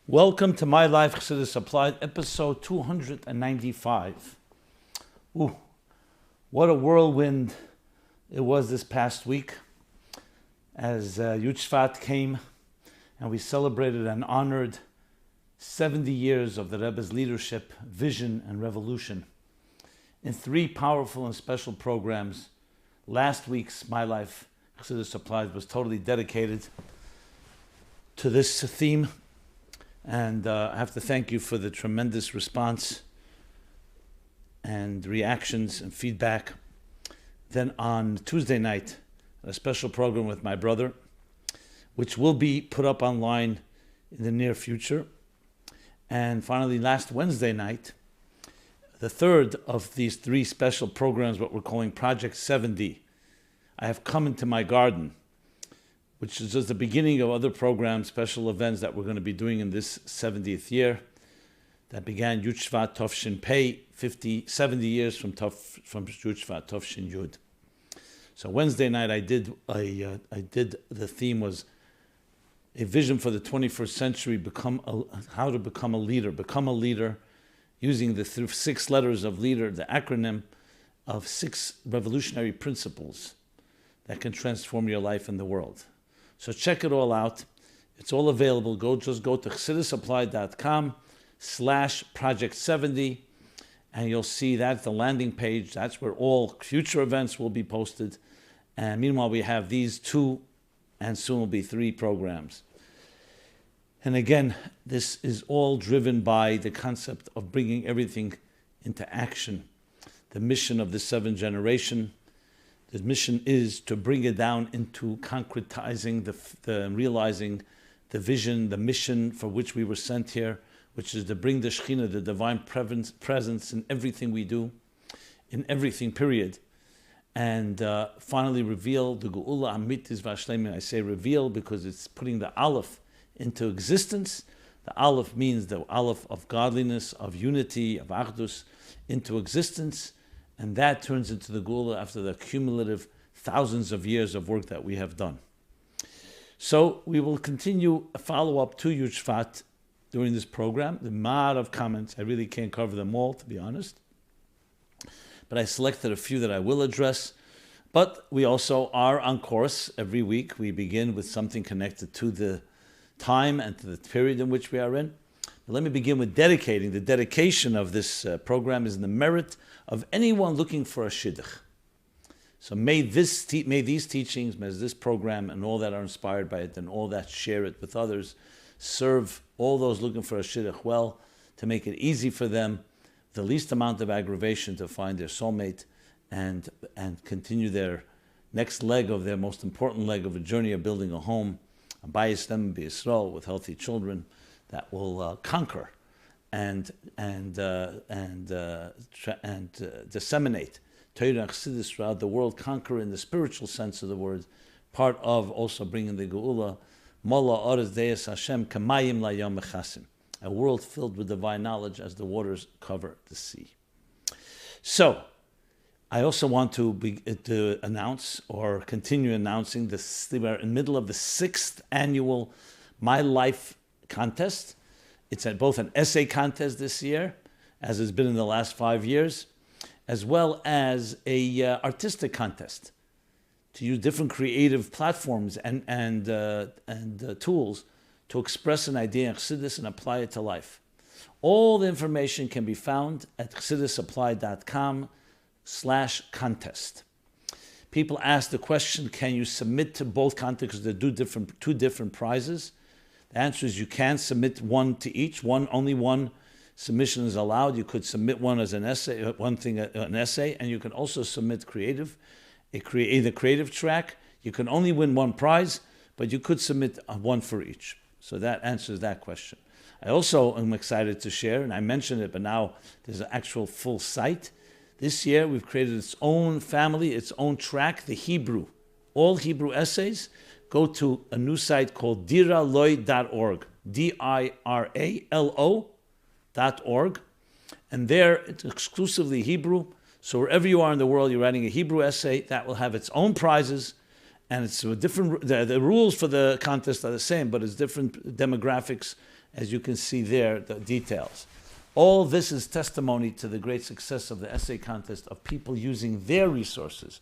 Welcome to My Life Chassidus Applied, episode 295. Ooh, what a whirlwind it was this past week as Yud Shevat came and we celebrated and honored 70 years of the Rebbe's leadership, vision, and revolution in three powerful and special programs. Last week's My Life Chassidus Applied was totally dedicated to this theme. And I have to thank you for the tremendous response and reactions and feedback. Then on Tuesday night, a special program with my brother, which will be put up online in the near future. And finally, last Wednesday night, the third of these three special programs, what we're calling Project 70, I have come into my garden, which is just the beginning of other programs, special events that we're going to be doing in this 70th year. That began Yud Shevat Tovshin Pei, 70 years from Yud Shevat Tovshin Yud. So Wednesday night I did the theme was a vision for the 21st century, how to become a leader, using the six letters of leader, the acronym of 6 revolutionary principles that can transform your life and the world. So check it all out. It's all available. Just go to chassidusapply.com/project70 and you'll see that's the landing page. That's where all future events will be posted. And meanwhile, we have these 2 and soon will be 3 programs. And again, this is all driven by the concept of bringing everything into action. The mission of the 7th generation. The mission is to bring it down into concretizing, realizing the vision, the mission for which we were sent here, which is to bring the Shekhinah, the divine presence in everything we do, in everything, period. And finally reveal the Geula Amitis Vashleimim. I say reveal because it's putting the Aleph into existence. The Aleph means the Aleph of godliness, of unity, of Achdus, into existence. And that turns into the Geula after the cumulative thousands of years of work that we have done. So we will continue a follow-up to Yud Shevat during this program. The lot of comments, I really can't cover them all, to be honest. But I selected a few that I will address. But we also are on course every week. We begin with something connected to the time and to the period in which we are in. Let me begin with dedicating. The dedication of this program is in the merit of anyone looking for a shidduch. So may these teachings, may this program and all that are inspired by it and all that share it with others serve all those looking for a shidduch well, to make it easy for them, the least amount of aggravation to find their soulmate and continue their next leg of their most important leg of a journey of building a home, a Yisro, with healthy children that will conquer and disseminate Torah and Chassidus throughout the world, conquer in the spiritual sense of the word, part of also bringing the Geula, Mola Orez Deis Hashem Kamayim Layom Mechasim, a world filled with divine knowledge as the waters cover the sea. So, I also want to announce or continue announcing this. We are in the middle of the 6th annual My Life contest. It's both an essay contest this year, as has been in the last 5 years, as well as a artistic contest to use different creative platforms and tools to express an idea in Chassidus and apply it to life. All the information can be found at chassidusapply.com/contest. People ask the question, can you submit to both contests? Because they're two different prizes. The answer is you can submit one to each. Only one submission is allowed. You could submit one as an essay, an essay, and you can also submit the creative track. You can only win one prize, but you could submit one for each. So that answers that question. I also am excited to share, and I mentioned it, but now there's an actual full site. This year we've created its own family, its own track, the Hebrew. All Hebrew essays go to a new site called diralo.org, diralo.org, and there it's exclusively Hebrew. So wherever you are in the world, you're writing a Hebrew essay that will have its own prizes, and it's different. The rules for the contest are the same, but it's different demographics as you can see there, the details. All this is testimony to the great success of the essay contest, of people using their resources,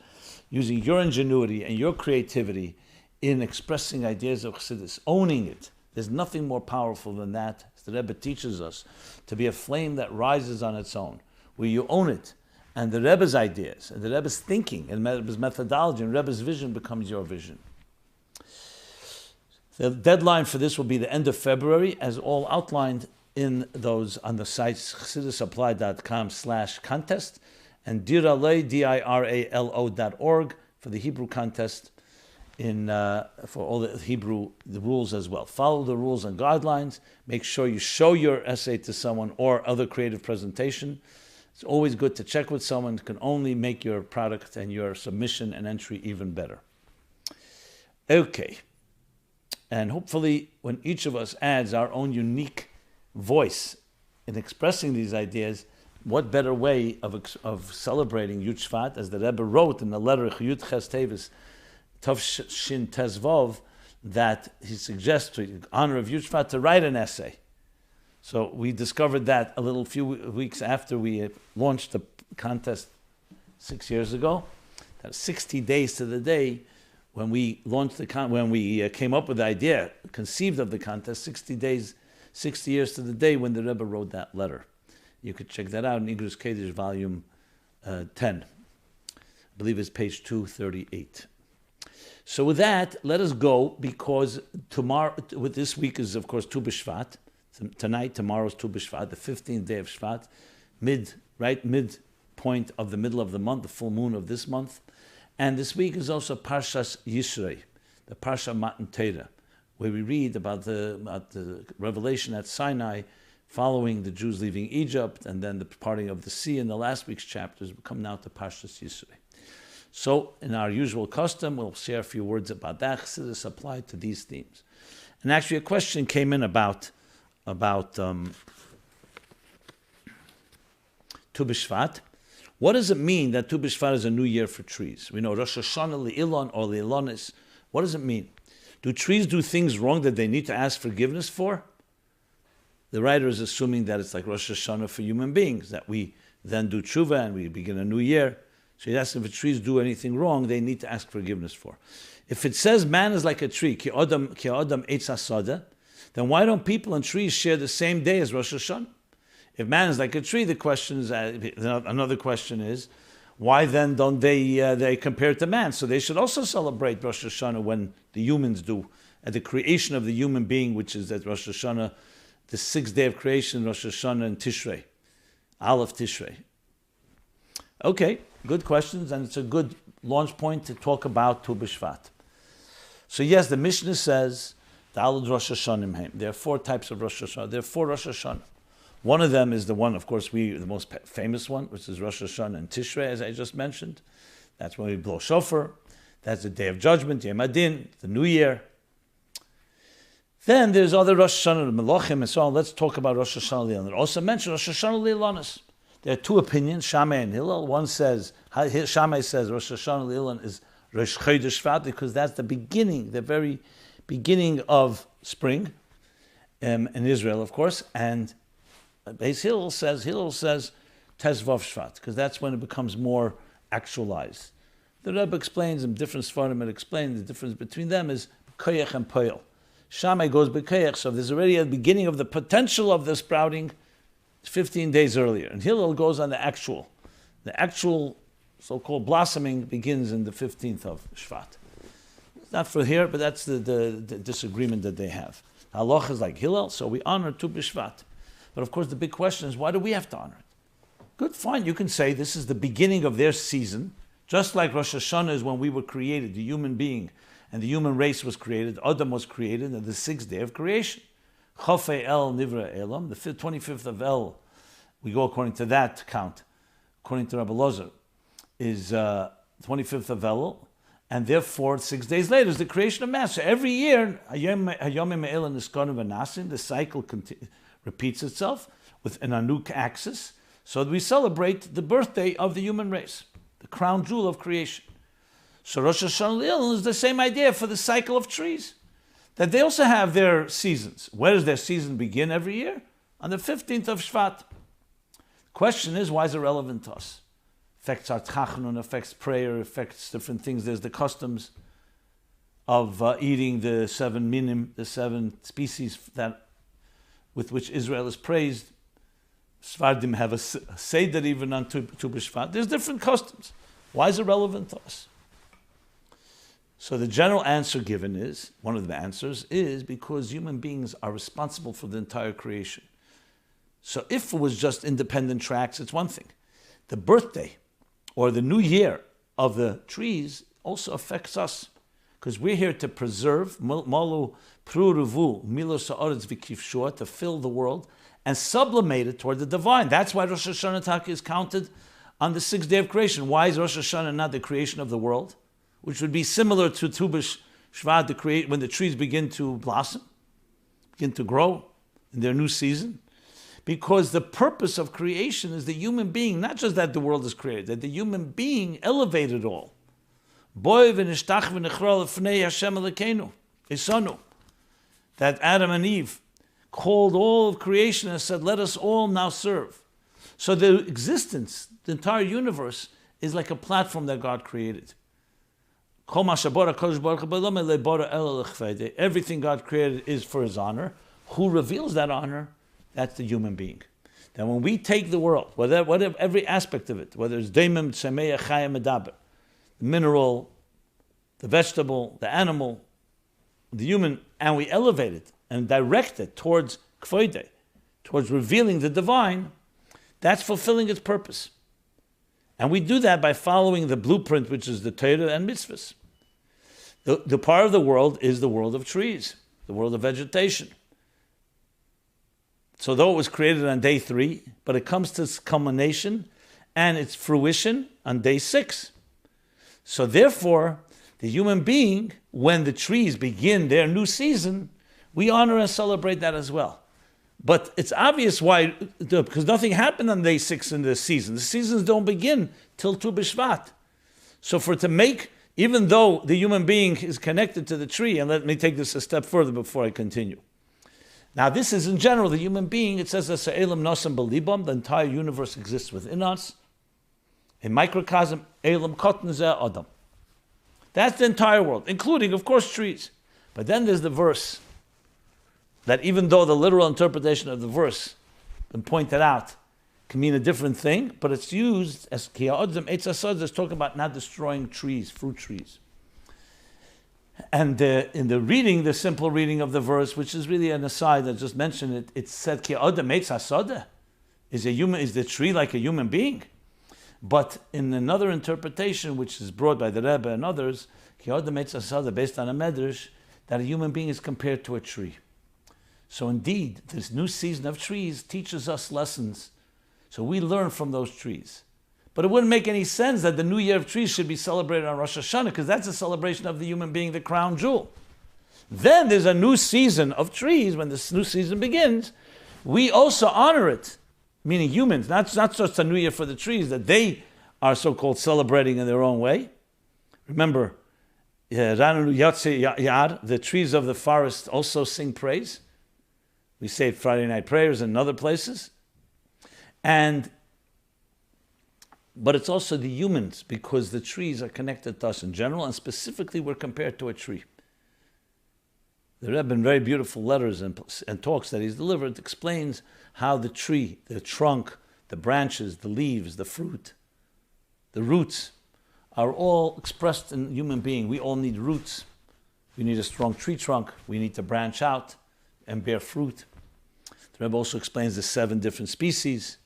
using your ingenuity and your creativity in expressing ideas of Chassidus, owning it. There's nothing more powerful than that. The Rebbe teaches us to be a flame that rises on its own, where you own it, and the Rebbe's ideas, and the Rebbe's thinking, and the Rebbe's methodology, and Rebbe's vision becomes your vision. The deadline for this will be the end of February, as all outlined in those on the sites chassidusapply.com/contest and diralo.org for the Hebrew contest for all the Hebrew rules as well. Follow the rules and guidelines. Make sure you show your essay to someone or other creative presentation. It's always good to check with someone. It can only make your product and your submission and entry even better. Okay. And hopefully when each of us adds our own unique voice in expressing these ideas, what better way of celebrating Yud Shevat, as the Rebbe wrote in the letter Yud Ches Tevis Tov Shin Tezvov, that he suggests to honor of Yud Shevat to write an essay. So we discovered that a few weeks after we launched the contest 6 years ago. That's 60 days to the day when we launched when we came up with the idea, conceived of the contest. 60 days, 60 years to the day when the Rebbe wrote that letter. You could check that out in Igros Kodesh, volume 10. I believe it's page 238. So with that, let us go, because this week is, of course, Tu B'Shevat. Tomorrow's Tu B'Shevat, the 15th day of Shvat, midpoint of the middle of the month, the full moon of this month. And this week is also Parshat Yitro, the Parsha Matan Torah, where we read about the revelation at Sinai, following the Jews leaving Egypt, and then the parting of the sea. In the last week's chapters, we come now to Parshat Yitro. So, in our usual custom, we'll share a few words about that. Chassidus applied to these themes. And actually, a question came in about Tu B'Shevat. What does it mean that Tu B'Shevat is a new year for trees? We know Rosh Hashanah Li'ilon or Li'Ilonis. What does it mean? Do trees do things wrong that they need to ask forgiveness for? The writer is assuming that it's like Rosh Hashanah for human beings, that we then do tshuva and we begin a new year. So he's asking if trees do anything wrong, they need to ask forgiveness for. If it says man is like a tree, ki adam eitz hasada, then why don't people and trees share the same day as Rosh Hashanah? If man is like a tree, the question is, another question is, why then don't they compare to man? So they should also celebrate Rosh Hashanah when the humans do, at the creation of the human being, which is at Rosh Hashanah, the 6th day of creation, Rosh Hashanah and Tishrei, Aleph Tishrei. Okay, good questions, and it's a good launch point to talk about Tu B'Shevat. So yes, the Mishnah says, there are 4 types of Rosh Hashanah. There are 4 Rosh Hashanah. One of them is the one, of course, the most famous one, which is Rosh Hashanah and Tishrei, as I just mentioned. That's when we blow shofar. That's the Day of Judgment, Yom Adin, the New Year. Then there's other Rosh Hashanah, the Melochim, and so on. Let's talk about Rosh Hashanah Li'ilon. Also mentioned Rosh Hashanah Li'Ilonis. There are 2 opinions, Shammai and Hillel. One says, Shammai says Rosh Hashanah Li'ilon is Rosh Chodesh Shvat, because that's the beginning, the very beginning of spring in Israel, of course. And Hillel says Tezvav Shvat, because that's when it becomes more actualized. The Rebbe explains in different Sfarim, and explains the difference between them is Koyach and Poel. Shammai goes B'Koyach, so there's already a beginning of the potential of the sprouting 15 days earlier. And Hillel goes on the actual so-called blossoming begins in the 15th of Shvat. Not for here, but that's the disagreement that they have. Halacha is like Hillel, so we honor Tu B'Shevat. But of course, the big question is, why do we have to honor it? Good, fine. You can say this is the beginning of their season, just like Rosh Hashanah is when we were created, the human being, and the human race was created. Adam was created on the 6th day of creation. Chafei El Nivra Elam, the 25th of El, we go according to that count, according to Rabbi Lozer, is 25th of El. And therefore, 6 days later is the creation of man. So every year, the cycle repeats itself with an Anuk axis. So we celebrate the birthday of the human race, the crown jewel of creation. So Rosh Hashanah Li'ilon is the same idea for the cycle of trees. that they also have their seasons. Where does their season begin every year? On the 15th of Shvat. The question is, why is it relevant to us? Affects our tachanun, affects prayer, affects different things. There's the customs of eating the 7 minim, the 7 species that with which Israel is praised. Sephardim have a seder even on Tu B'Shevat. There's different customs. Why is it relevant to us? So the general answer given is, one of the answers is because human beings are responsible for the entire creation. So if it was just independent tracks, it's one thing. The birthday or the new year of the trees also affects us, because we're here to preserve, malu pruruvu, milos ha'aretz v'kifshua, to fill the world and sublimate it toward the divine. That's why Rosh Hashanah Taka is counted on the 6th day of creation. Why is Rosh Hashanah not the creation of the world? Which would be similar to Tu B'Shevat, when the trees begin to blossom, begin to grow in their new season. Because the purpose of creation is the human being, not just that the world is created, that the human being elevated all. That Adam and Eve called all of creation and said, let us all now serve. So the existence, the entire universe, is like a platform that God created. Everything God created is for His honor. Who reveals that honor? That's the human being. Then when we take the world, whatever every aspect of it, whether it's daimim, tsemeya, chaya, medaber, the mineral, the vegetable, the animal, the human, and we elevate it and direct it towards kvoide, towards revealing the divine, that's fulfilling its purpose. And we do that by following the blueprint, which is the Torah and mitzvahs. The part of the world is the world of trees, the world of vegetation. So though it was created on day 3, but it comes to its culmination and its fruition on day 6. So therefore, the human being, when the trees begin their new season, we honor and celebrate that as well. But it's obvious why, because nothing happened on day 6 in the season. The seasons don't begin till Tu B'Shevat. So for it to make, even though the human being is connected to the tree, and let me take this a step further before I continue. Now this is in general, the human being, it says, the entire universe exists within us. A microcosm, Elam Kotten Zeh Adam. That's the entire world, including, of course, trees. But then there's the verse that even though the literal interpretation of the verse, been pointed out, can mean a different thing, but it's used as Kiya'odzim Eitz Asad, is talking about not destroying trees, fruit trees. And in the reading, the simple reading of the verse, which is really an aside, I just mentioned it, it said Kiya'odzim Eitz Asad, is the tree like a human being? But in another interpretation, which is brought by the Rebbe and others, Kiya'odzim Eitz Asad, based on a medrash, that a human being is compared to a tree. So indeed, this new season of trees teaches us lessons. So we learn from those trees. But it wouldn't make any sense that the new year of trees should be celebrated on Rosh Hashanah, because that's a celebration of the human being, the crown jewel. Then there's a new season of trees. When this new season begins, we also honor it, meaning humans, not just a new year for the trees, that they are so-called celebrating in their own way. Remember, the trees of the forest also sing praise. We say it Friday night prayers and other places. But it's also the humans, because the trees are connected to us in general, and specifically we're compared to a tree. There have been very beautiful letters and talks that he's delivered, explains how the tree, the trunk, the branches, the leaves, the fruit, the roots are all expressed in human being. We all need roots. We need a strong tree trunk. We need to branch out and bear fruit. The Rebbe also explains the 7 different species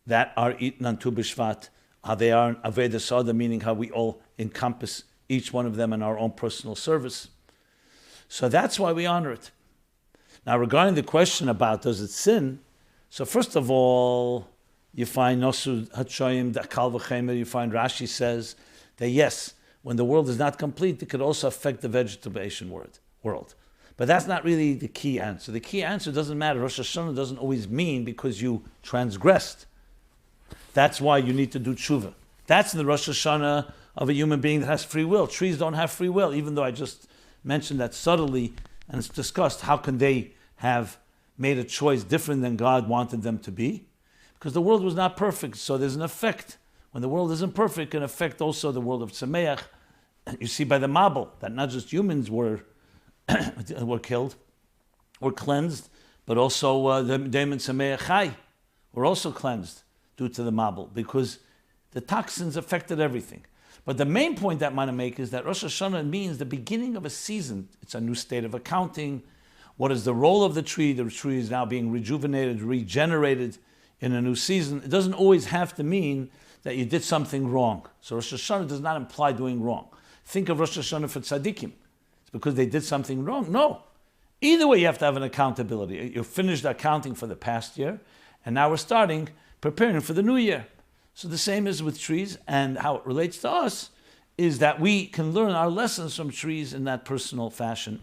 that are eaten on Tu B'Shevat, how they are in Aveda Sada, meaning how we all encompass each one of them in our own personal service. So that's why we honor it. Now, regarding the question about does it sin, so first of all, you find Nosu Hatshoyim, the Kal V'chemer, you find Rashi says that yes, when the world is not complete, it could also affect the vegetation world. But that's not really the key answer. The key answer doesn't matter. Rosh Hashanah doesn't always mean because you transgressed. That's why you need to do tshuva. That's the Rosh Hashanah of a human being that has free will. Trees don't have free will, even though I just mentioned that subtly, and it's discussed how can they have made a choice different than God wanted them to be. Because the world was not perfect, so there's an effect. When the world isn't perfect, it can affect also the world of Tzemeach. You see by the Mabul that not just humans were killed, were cleansed, but also the Daimon Tzemeach Chai were also cleansed due to the Mabul, because the toxins affected everything. But the main point that I want to make is that Rosh Hashanah means the beginning of a season. It's a new state of accounting. What is the role of the tree? The tree is now being rejuvenated, regenerated in a new season. It doesn't always have to mean that you did something wrong. So Rosh Hashanah does not imply doing wrong. Think of Rosh Hashanah for tzaddikim. It's because they did something wrong. No. Either way, you have to have an accountability. You finished accounting for the past year, and now we're starting preparing for the new year. So the same is with trees, and how it relates to us is that we can learn our lessons from trees in that personal fashion.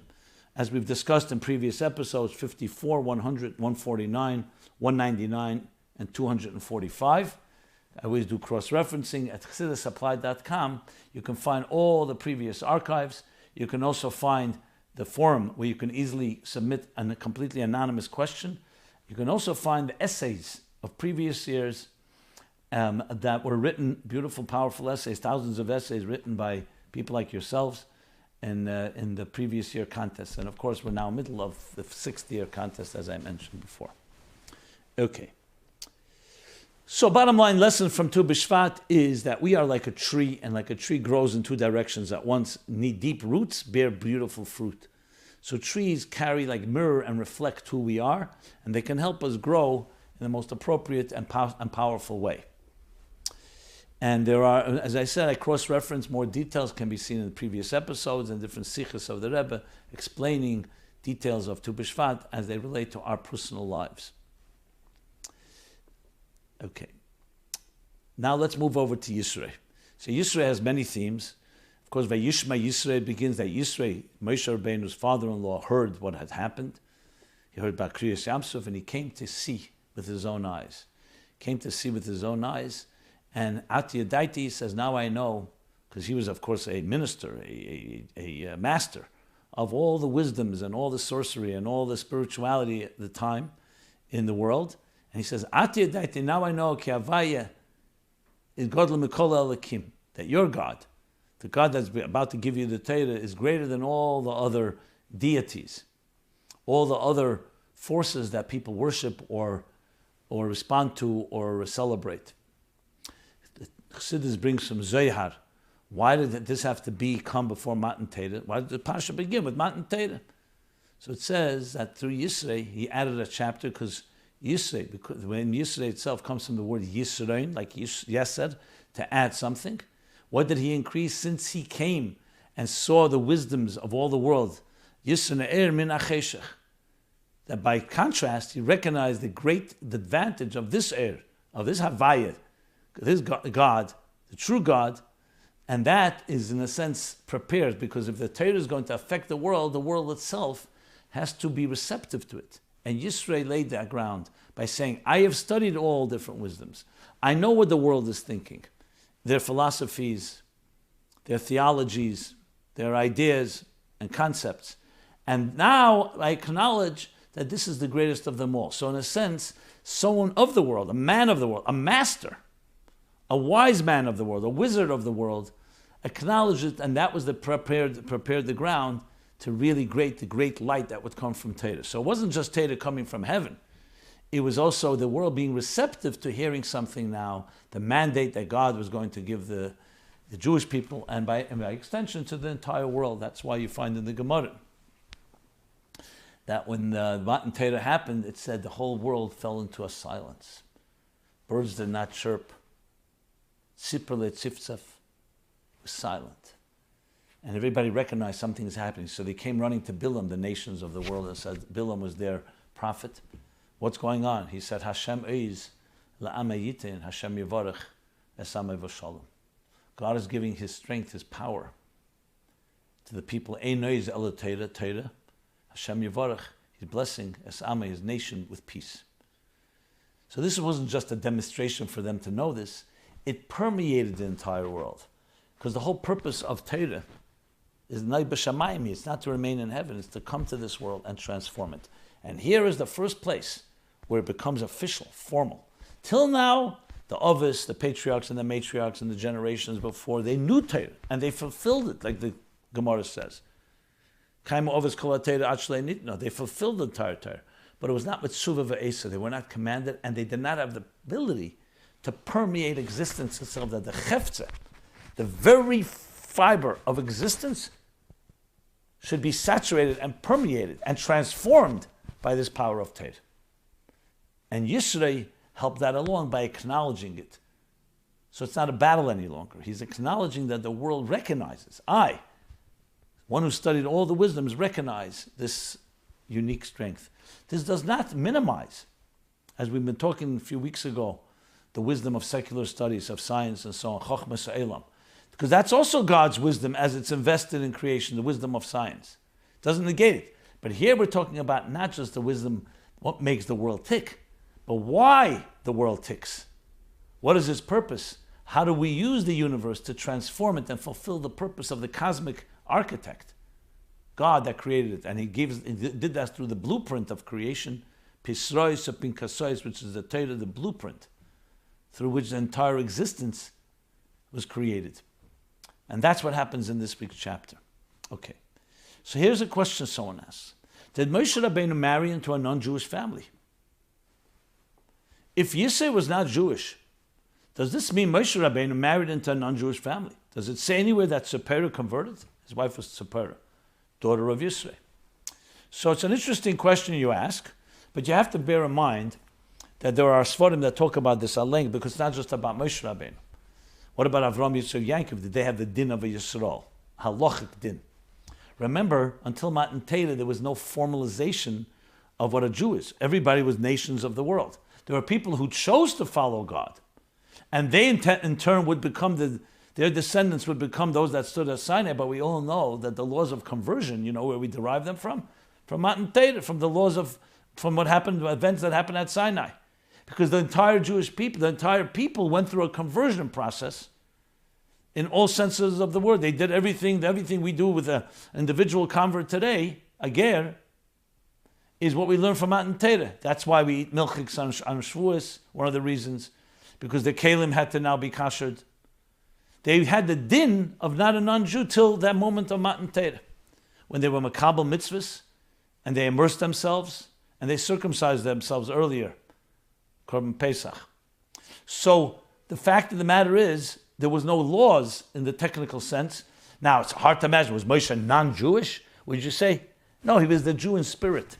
As we've discussed in previous episodes, 54, 100, 149, 199, and 245. I always do cross-referencing. At ChassidusApply.com, you can find all the previous archives. You can also find the forum where you can easily submit a completely anonymous question. You can also find the essays of previous years that were written, beautiful, powerful essays, thousands of essays written by people like yourselves in the previous year contest. And of course, we're now middle of the 6th year contest, as I mentioned before. Okay. So bottom line lesson from Tu B'Shvat is that we are like a tree, and like a tree grows in two directions at once, need deep roots, bear beautiful fruit. So trees carry like mirror and reflect who we are, and they can help us grow in the most appropriate and powerful way. And there are, as I said, I cross-reference, more details can be seen in the previous episodes and different sikhs of the Rebbe explaining details of Tu B'Shvat as they relate to our personal lives. Okay. Now let's move over to Yisro. So Yisro has many themes. Of course, Vayishma Yisro begins that Yisro, Moshe Rabbeinu's father-in-law, heard what had happened. He heard about Kriyas Yamsuf, and he came to see with his own eyes. And Ati Adaiti says, now I know, because he was, of course, a minister, a master of all the wisdoms and all the sorcery and all the spirituality at the time in the world. And he says, Ati Adaiti, now I know, Ki Havaya is Godel Mikol Elikim, that your God, the God that's about to give you the Torah, is greater than all the other deities, all the other forces that people worship or respond to or celebrate. Chassidus brings from Zohar. Why did this have to come before Matan Torah? Why did the Parsha begin with Matan Torah? So it says that through Yisro, he added a chapter because when Yisro itself comes from the word Yisroin, like Yes said, to add something. What did he increase? Since he came and saw the wisdoms of all the world, Yisro min acheshech. That by contrast, he recognized the advantage of this of this Havayah, this God, the true God, and that is in a sense prepared, because if the Torah is going to affect the world itself has to be receptive to it. And Yisro laid that ground by saying, I have studied all different wisdoms. I know what the world is thinking, their philosophies, their theologies, their ideas and concepts. And now I acknowledge that this is the greatest of them all. So in a sense, someone of the world, a man of the world, a master, a wise man of the world, a wizard of the world, acknowledged it, and that was the prepared the ground to really the great light that would come from Torah. So it wasn't just Torah coming from heaven. It was also the world being receptive to hearing something now, the mandate that God was going to give the Jewish people, and by extension to the entire world. That's why you find in the Gemara that when the Matan Torah happened, it said the whole world fell into a silence. Birds did not chirp. Tzipra le'tziftzef was silent. And everybody recognized something is happening. So they came running to Bilam, the nations of the world, and said, Bilam was their prophet. What's going on? He said, Hashem is la'am yitin, Hashem yivarech esam v'shalom. God is giving his strength, his power to the people. Einoiz el Torah, Hashem yivarech, his blessing, esam, his nation, with peace. So this wasn't just a demonstration for them to know this. It permeated the entire world. Because the whole purpose of Torah is Nai B'Shamayim. It's not to remain in heaven. It's to come to this world and transform it. And here is the first place where it becomes official, formal. Till now, the Ovis, the patriarchs and the matriarchs and the generations before, they knew Torah and they fulfilled it, like the Gemara says. No, they fulfilled the Torah. But it was not with Suva V'Esa. They were not commanded, and they did not have the ability to permeate existence itself. That the Chefze, the very fiber of existence, should be saturated and permeated and transformed by this power of Torah. And Yisro helped that along by acknowledging it. So it's not a battle any longer. He's acknowledging that the world recognizes. One who studied all the wisdoms, recognize this unique strength. This does not minimize, as we've been talking a few weeks ago, the wisdom of secular studies, of science and so on, Chochmas Ha'olam. Because that's also God's wisdom as it's invested in creation, the wisdom of science. It doesn't negate it. But here we're talking about not just the wisdom, what makes the world tick, but why the world ticks. What is its purpose? How do we use the universe to transform it and fulfill the purpose of the cosmic architect, God that created it? And he did that through the blueprint of creation, Pisrois or Pinkasois, which is the Torah, the blueprint, through which the entire existence was created. And that's what happens in this week's chapter. Okay, so here's a question someone asks. Did Moshe Rabbeinu marry into a non-Jewish family? If Yisro was not Jewish, does this mean Moshe Rabbeinu married into a non-Jewish family? Does it say anywhere that Tzipora converted? His wife was Tzipora, daughter of Yisro. So it's an interesting question you ask, but you have to bear in mind that there are Sforim that talk about this at length, because it's not just about Moshe Rabbeinu. What about Avram, Yitzchak, Yaakov? Did they have the din of a Yisrael? Halachic din. Remember, until Matan Torah, there was no formalization of what a Jew is. Everybody was nations of the world. There were people who chose to follow God, and they in turn would become their descendants would become those that stood at Sinai. But we all know that the laws of conversion, you know where we derive them from Matan Torah, from the laws from what happened, events that happened at Sinai. Because the entire Jewish people, the entire people went through a conversion process in all senses of the word. They did everything we do with an individual convert today, a ger, is what we learn from Matan Torah. That's why we eat milchiks on Shavuos, one of the reasons, because the kelim had to now be kashered. They had the din of not a non-Jew till that moment of Matan Torah, when they were makabel mitzvahs, and they immersed themselves, and they circumcised themselves earlier, Korban Pesach. So the fact of the matter is, there was no laws in the technical sense. Now, it's hard to imagine, was Moshe non-Jewish? Would you say? No, he was the Jew in spirit.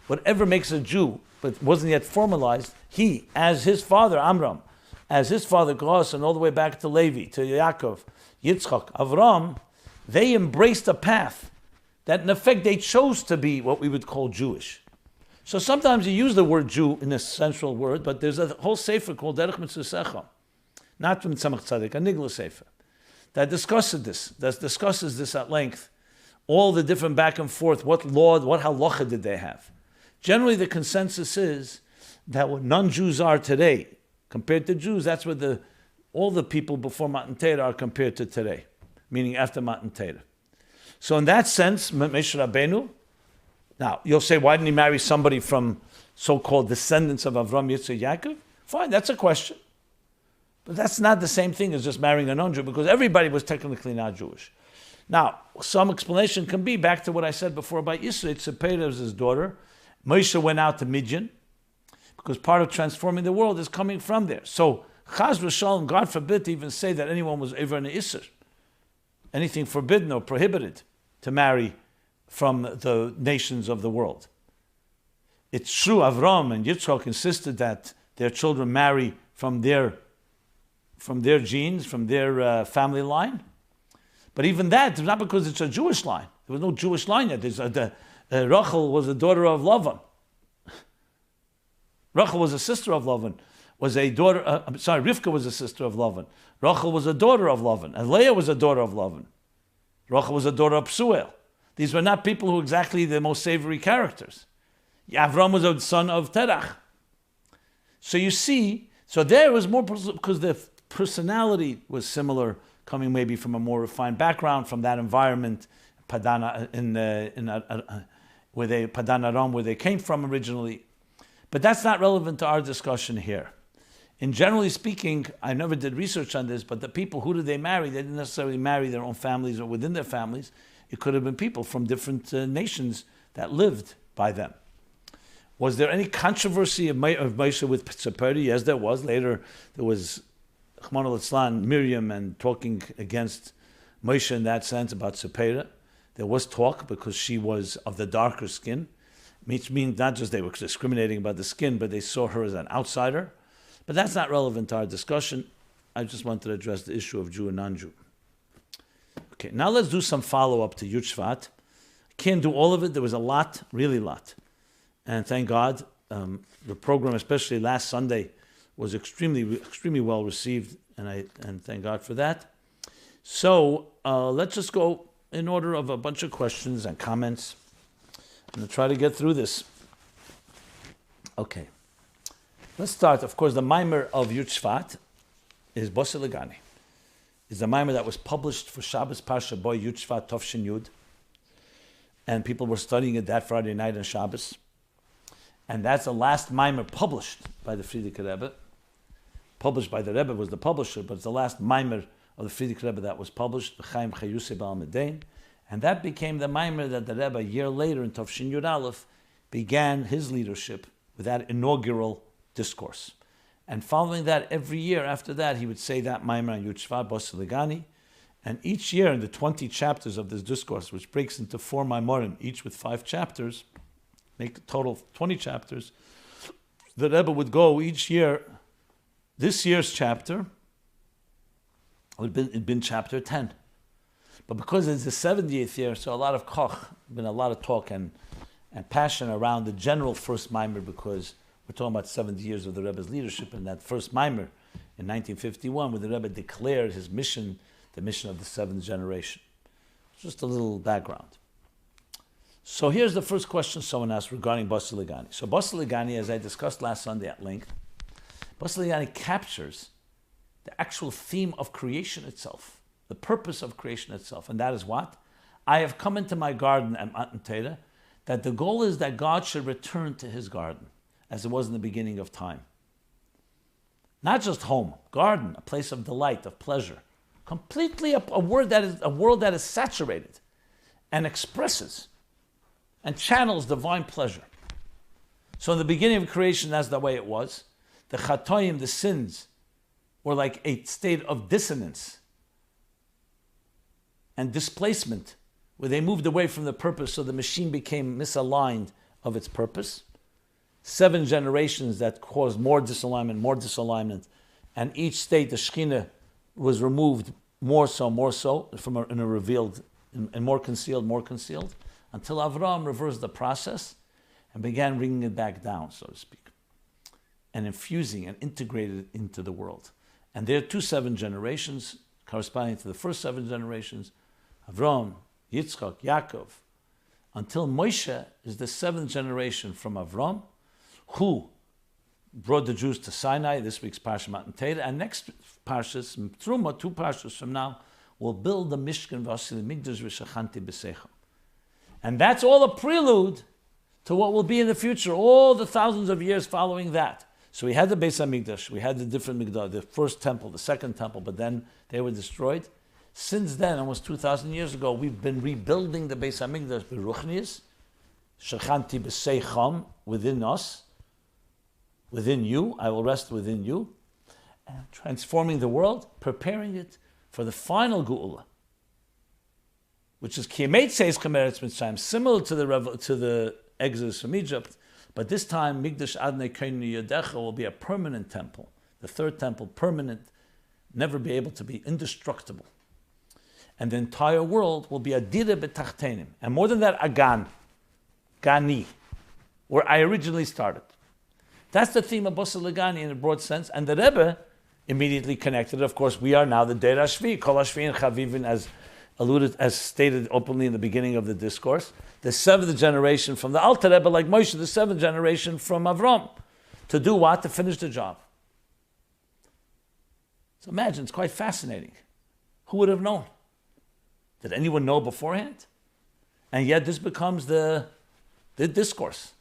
Whatever makes a Jew, but wasn't yet formalized, he, as his father Amram, as his father Gos, and all the way back to Levi, to Yaakov, Yitzchak, Avram, they embraced a path that in effect they chose to be what we would call Jewish. So sometimes you use the word Jew in a central word, but there's a whole sefer called Derech Mitzvah, not from Tzemach Tzedek, a Nigla sefer, that discusses this at length, all the different back and forth, what law, what halacha did they have. Generally, the consensus is that what non-Jews are today, compared to Jews, that's what all the people before Matan Torah are compared to today, meaning after Matan Torah. So in that sense, Moshe Rabbeinu, now you'll say, why didn't he marry somebody from so-called descendants of Avram, Yitzchak, Yaakov? Fine, that's a question. But that's not the same thing as just marrying a non-Jew, because everybody was technically not Jewish. Now, some explanation can be back to what I said before about Yisro. Tzipora was his daughter. Moshe went out to Midian, because part of transforming the world is coming from there. So, Chaz v'shalom, God forbid to even say that anyone was ever in Isser, anything forbidden or prohibited to marry from the nations of the world. It's true, Avram and Yitzchak insisted that their children marry from their genes, from their family line. But even that, not because it's a Jewish line. There was no Jewish line yet. Rachel was the daughter of Lavan. Rachel was a sister of Lavan. Rivka was a sister of Lavan. Rachel was a daughter of Lavan. And Leah was a daughter of Lavan. Rachel was a daughter of Psuel. These were not people who exactly the most savory characters. Avram was a son of Terach. So you see, so there was more, because the personality was similar, coming maybe from a more refined background, from that environment, Padan Aram, where they came from originally. But that's not relevant to our discussion here. And generally speaking, I never did research on this, but the people, who did they marry? They didn't necessarily marry their own families or within their families. It could have been people from different nations that lived by them. Was there any controversy of Moshe with Tzipori? Yes, there was. Later, there was Chmona Litzlan, Miriam, and talking against Moshe in that sense about Tzipori. There was talk because she was of the darker skin, which means not just they were discriminating about the skin, but they saw her as an outsider. But that's not relevant to our discussion. I just wanted to address the issue of Jew and non-Jew. Okay, now let's do some follow-up to Yud Shevat. I can't do all of it. There was a lot, really a lot. And thank God, the program, especially last Sunday, was extremely well received, and thank God for that. So let's just go in order of a bunch of questions and comments. I'm going to try to get through this. Okay. Let's start. Of course, the mimer of Yud Shevat is Basi L'Gani. It's a mimer that was published for Shabbos Parsha Boy Yud Shevat Tovshin Yud. And people were studying it that Friday night on Shabbos. And that's the last mimer published by the Frierdiker Rebbe. Published by the Rebbe was the publisher, but it's the last mimer of the Frierdiker Rebbe that was published, B'chaim Chayuse Ba'al Medain. And that became the mimer that the Rebbe, a year later in Tovshin Yud Aleph, began his leadership with that inaugural discourse. And following that, every year after that, he would say that mimer on Yud Shevat, Basi L'Gani. And each year in the 20 chapters of this discourse, which breaks into 4 maimorim, each with 5 chapters, make a total of 20 chapters, the Rebbe would go each year. This year's chapter it'd been chapter 10. But because it's the 70th year, so a lot of koch, been a lot of talk and passion around the general first mimer, because we're talking about 70 years of the Rebbe's leadership, and that first mimer in 1951, when the Rebbe declared his mission, the mission of the 7th generation. Just a little background. So here's the first question someone asked regarding Basi L'Gani. So Basi L'Gani, as I discussed last Sunday at length, Basi L'Gani captures the actual theme of creation itself, the purpose of creation itself, and that is what? I have come into my garden at Matan Torah, that the goal is that God should return to his garden, as it was in the beginning of time. Not just home, garden, a place of delight, of pleasure. Completely a world that is saturated and expresses and channels divine pleasure. So in the beginning of creation, that's the way it was. The chatoim, the sins, were like a state of dissonance and displacement, where they moved away from the purpose, so the machine became misaligned of its purpose. 7 generations that caused more disalignment, and each state, the Shekhinah, was removed more so, in a revealed, and more concealed, until Avraham reversed the process and began bringing it back down, so to speak, and infusing and integrated it into the world. And there are 2 7 generations corresponding to the first 7 generations, Avraham, Yitzchak, Yaakov, until Moshe is the 7th generation from Avraham, who brought the Jews to Sinai, this week's Parshat Matan Torah, and next Parshas, Truma, 2 Parshas from now, will build the Mishkan V'asili Migdash V'shachanti B'Seicham. And that's all a prelude to what will be in the future, all the thousands of years following that. So we had the Beis HaMikdash, we had the different Mikdash, the first temple, the second temple, but then they were destroyed. Since then, almost 2,000 years ago, we've been rebuilding the Beis HaMikdash B'Ruchnius, Shachanti B'Seicham, within us, within you, I will rest within you, and transforming the world, preparing it for the final Geula, which is Kiyemet Seis Chemeretz Mitzrayim, similar to the Exodus from Egypt, but this time Migdash Adnei Koinu Yodecha will be a permanent temple, the 3rd temple, permanent, never be able to be indestructible. And the entire world will be Adira B'Tachtenim, and more than that, Agan, Gani, where I originally started. That's the theme of Basi L'Gani in a broad sense, and the Rebbe immediately connected. Of course, we are now the Deir HaShvi, Kol HaShvi and Chavivin, as stated openly in the beginning of the discourse. The 7th generation from the Alter Rebbe, like Moshe, the 7th generation from Avram. To do what? To finish the job. So imagine, it's quite fascinating. Who would have known? Did anyone know beforehand? And yet this becomes the discourse.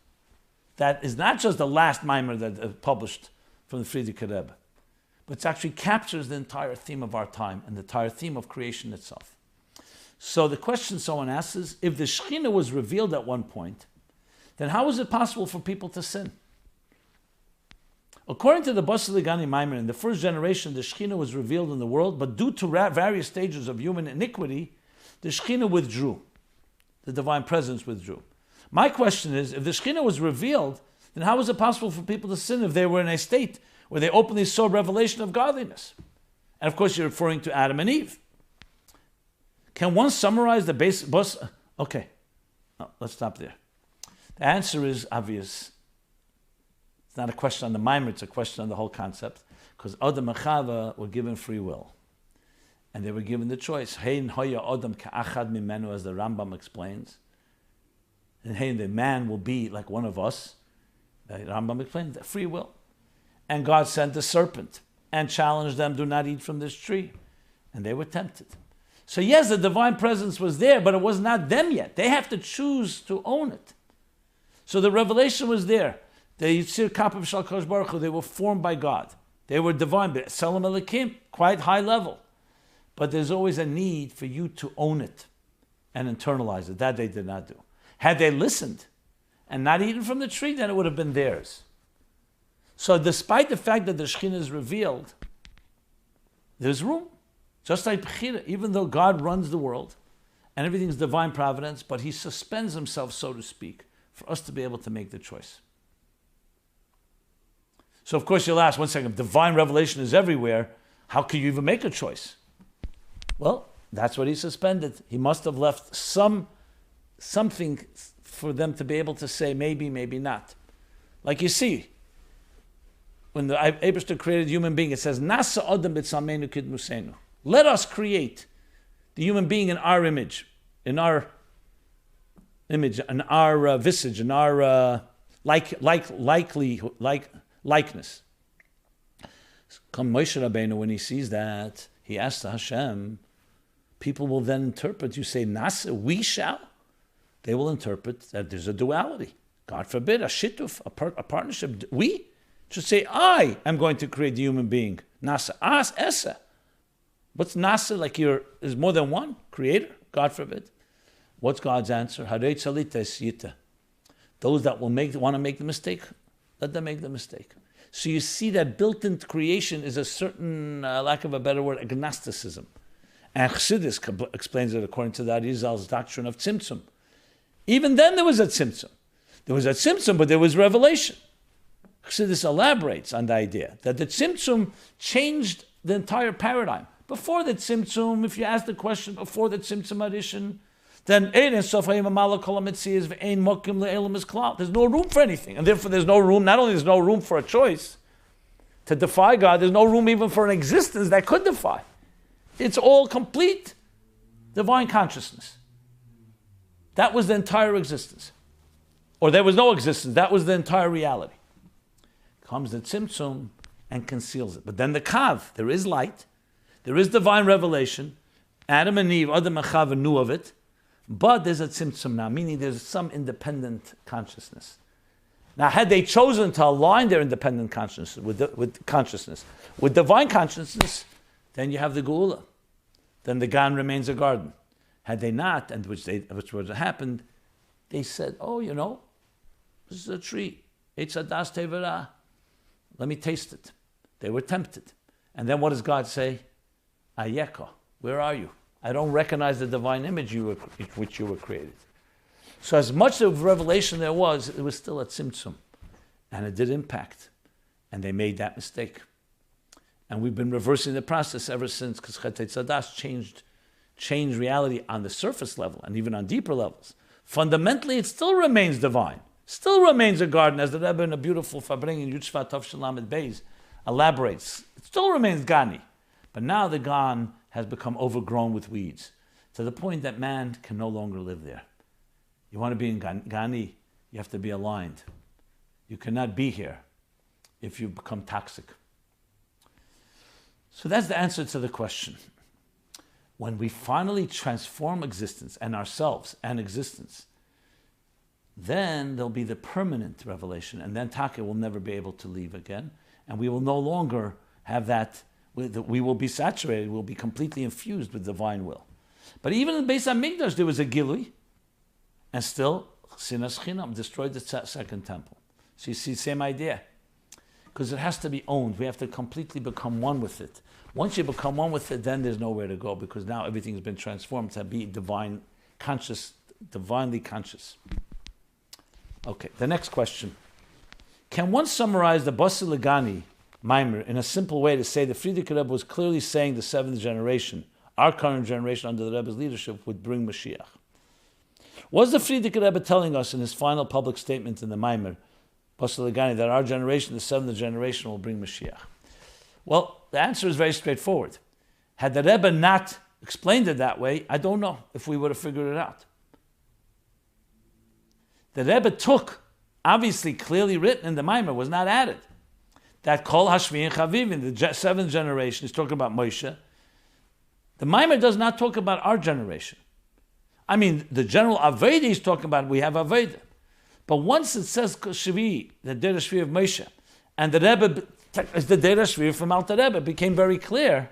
That is not just the last mimer that published from the Frierdiker Rebbe, but it actually captures the entire theme of our time and the entire theme of creation itself. So the question someone asks is, if the Shekhinah was revealed at one point, then how is it possible for people to sin? According to the Basi L'Gani mimer, in the first generation, the Shekhinah was revealed in the world, but due to various stages of human iniquity, the Shekhinah withdrew. The divine presence withdrew. My question is, if the Shekhinah was revealed, then how was it possible for people to sin if they were in a state where they openly saw revelation of godliness? And of course, you're referring to Adam and Eve. Can one summarize the basic... Okay, no, let's stop there. The answer is obvious. It's not a question on the mimer, it's a question on the whole concept. Because Adam and Chava were given free will. And they were given the choice. Hein hoya Adam ka'achad mimenu, as the Rambam explains. And hey, the man will be like one of us. The Rambam explains that free will. And God sent the serpent and challenged them, do not eat from this tree. And they were tempted. So yes, the divine presence was there, but it was not them yet. They have to choose to own it. So the revelation was there. The Yitzir Kapim Shal Kosh Baruch Hu, they were formed by God. They were divine, but Selam Elikim, quite high level. But there's always a need for you to own it and internalize it. That they did not do. Had they listened and not eaten from the tree, then it would have been theirs. So despite the fact that the Shekhinah is revealed, there's room. Just like Bechira, even though God runs the world and everything's divine providence, but he suspends himself, so to speak, for us to be able to make the choice. So of course you'll ask, one second, divine revelation is everywhere, how can you even make a choice? Well, that's what he suspended. He must have left something for them to be able to say maybe, maybe not. Like you see, when the Eibishter created human being, it says, Nasa Adam b'tzalmeinu kidmusenu. Let us create the human being in our image, in our visage, in our likeness. Come Moshe Rabbeinu, when he sees that, he asks Hashem, people will then interpret, you say, Nasa, we shall? They will interpret that there's a duality. God forbid, a shittuf, a partnership. We should say, I am going to create the human being. Nasa, as, esa. What's Nasa? Like there's more than one creator? God forbid. What's God's answer? Harei tzalites yita. Those that want to make the mistake, let them make the mistake. So you see that built into creation is a certain, lack of a better word, agnosticism. And Chassidus explains it according to the Arizal's doctrine of Symptom. Even then there was a Symptom. There was a Symptom, but there was revelation. Chassidus elaborates on the idea that the Symptom changed the entire paradigm. Before the Symptom, if you ask the question before the Symptom addition, then there's no room for anything. And therefore there's no room, not only there's no room for a choice to defy God, there's no room even for an existence that could defy. It's all complete divine consciousness. That was the entire existence. Or there was no existence, that was the entire reality. Comes the Tzimtzum and conceals it. But then the Kav, there is light, there is divine revelation. Adam and Eve, Adam and Chava knew of it, but there's a Tzimtzum now, meaning there's some independent consciousness. Now, had they chosen to align their independent consciousness with divine consciousness, then you have the Geula. Then the Gan remains a garden. Had they not, and which would have happened, they said, oh, this is a tree. Eitz hadas teverah. Let me taste it. They were tempted. And then what does God say? Ayeka, where are you? I don't recognize the divine image which you were created. So as much of revelation there was, it was still a tzimtzum. And it did impact. And they made that mistake. And we've been reversing the process ever since, because Chet Eitzadas changed reality on the surface level and even on deeper levels. Fundamentally, it still remains divine. Still remains a garden, as the Rebbe in a beautiful Bringing Yud Shevat Beis elaborates. It still remains Gani. But now the Gan has become overgrown with weeds, to the point that man can no longer live there. You want to be in Gani, you have to be aligned. You cannot be here if you become toxic. So that's the answer to the question. when we finally transform existence and ourselves and existence, then there'll be the permanent revelation, and then Taka will never be able to leave again, and we will no longer have that. We will be saturated. We'll be completely infused with divine will. But even in Beis Hamikdash, there was a gilui, and still Sinas Chinam destroyed the second temple. So you see, same idea, because it has to be owned. We have to completely become one with it. Once you become one with it, then there's nowhere to go, because now everything's been transformed to be divinely conscious. Okay, the next question. Can one summarize the Basi L'Gani Maimer in a simple way to say the Frierdiker Rebbe was clearly saying the seventh generation, our current generation under the Rebbe's leadership, would bring Moshiach? Was the Frierdiker Rebbe telling us in his final public statement in the Maimer, Basi L'Gani, that our generation, the seventh generation, will bring Moshiach? Well, the answer is very straightforward. Had the Rebbe not explained it that way, I don't know if we would have figured it out. The Rebbe took, obviously clearly written in the Maimer, was not added, that Kol Hashvi and Chaviv in the seventh generation is talking about Moshe. The Maimer does not talk about our generation. I mean, the general Aveda is talking about, we have Aveda. But once it says Shvi, the Dera Shvi of Moshe, and the Rebbe is the Dera Shvi from Alter Rebbe, it became very clear.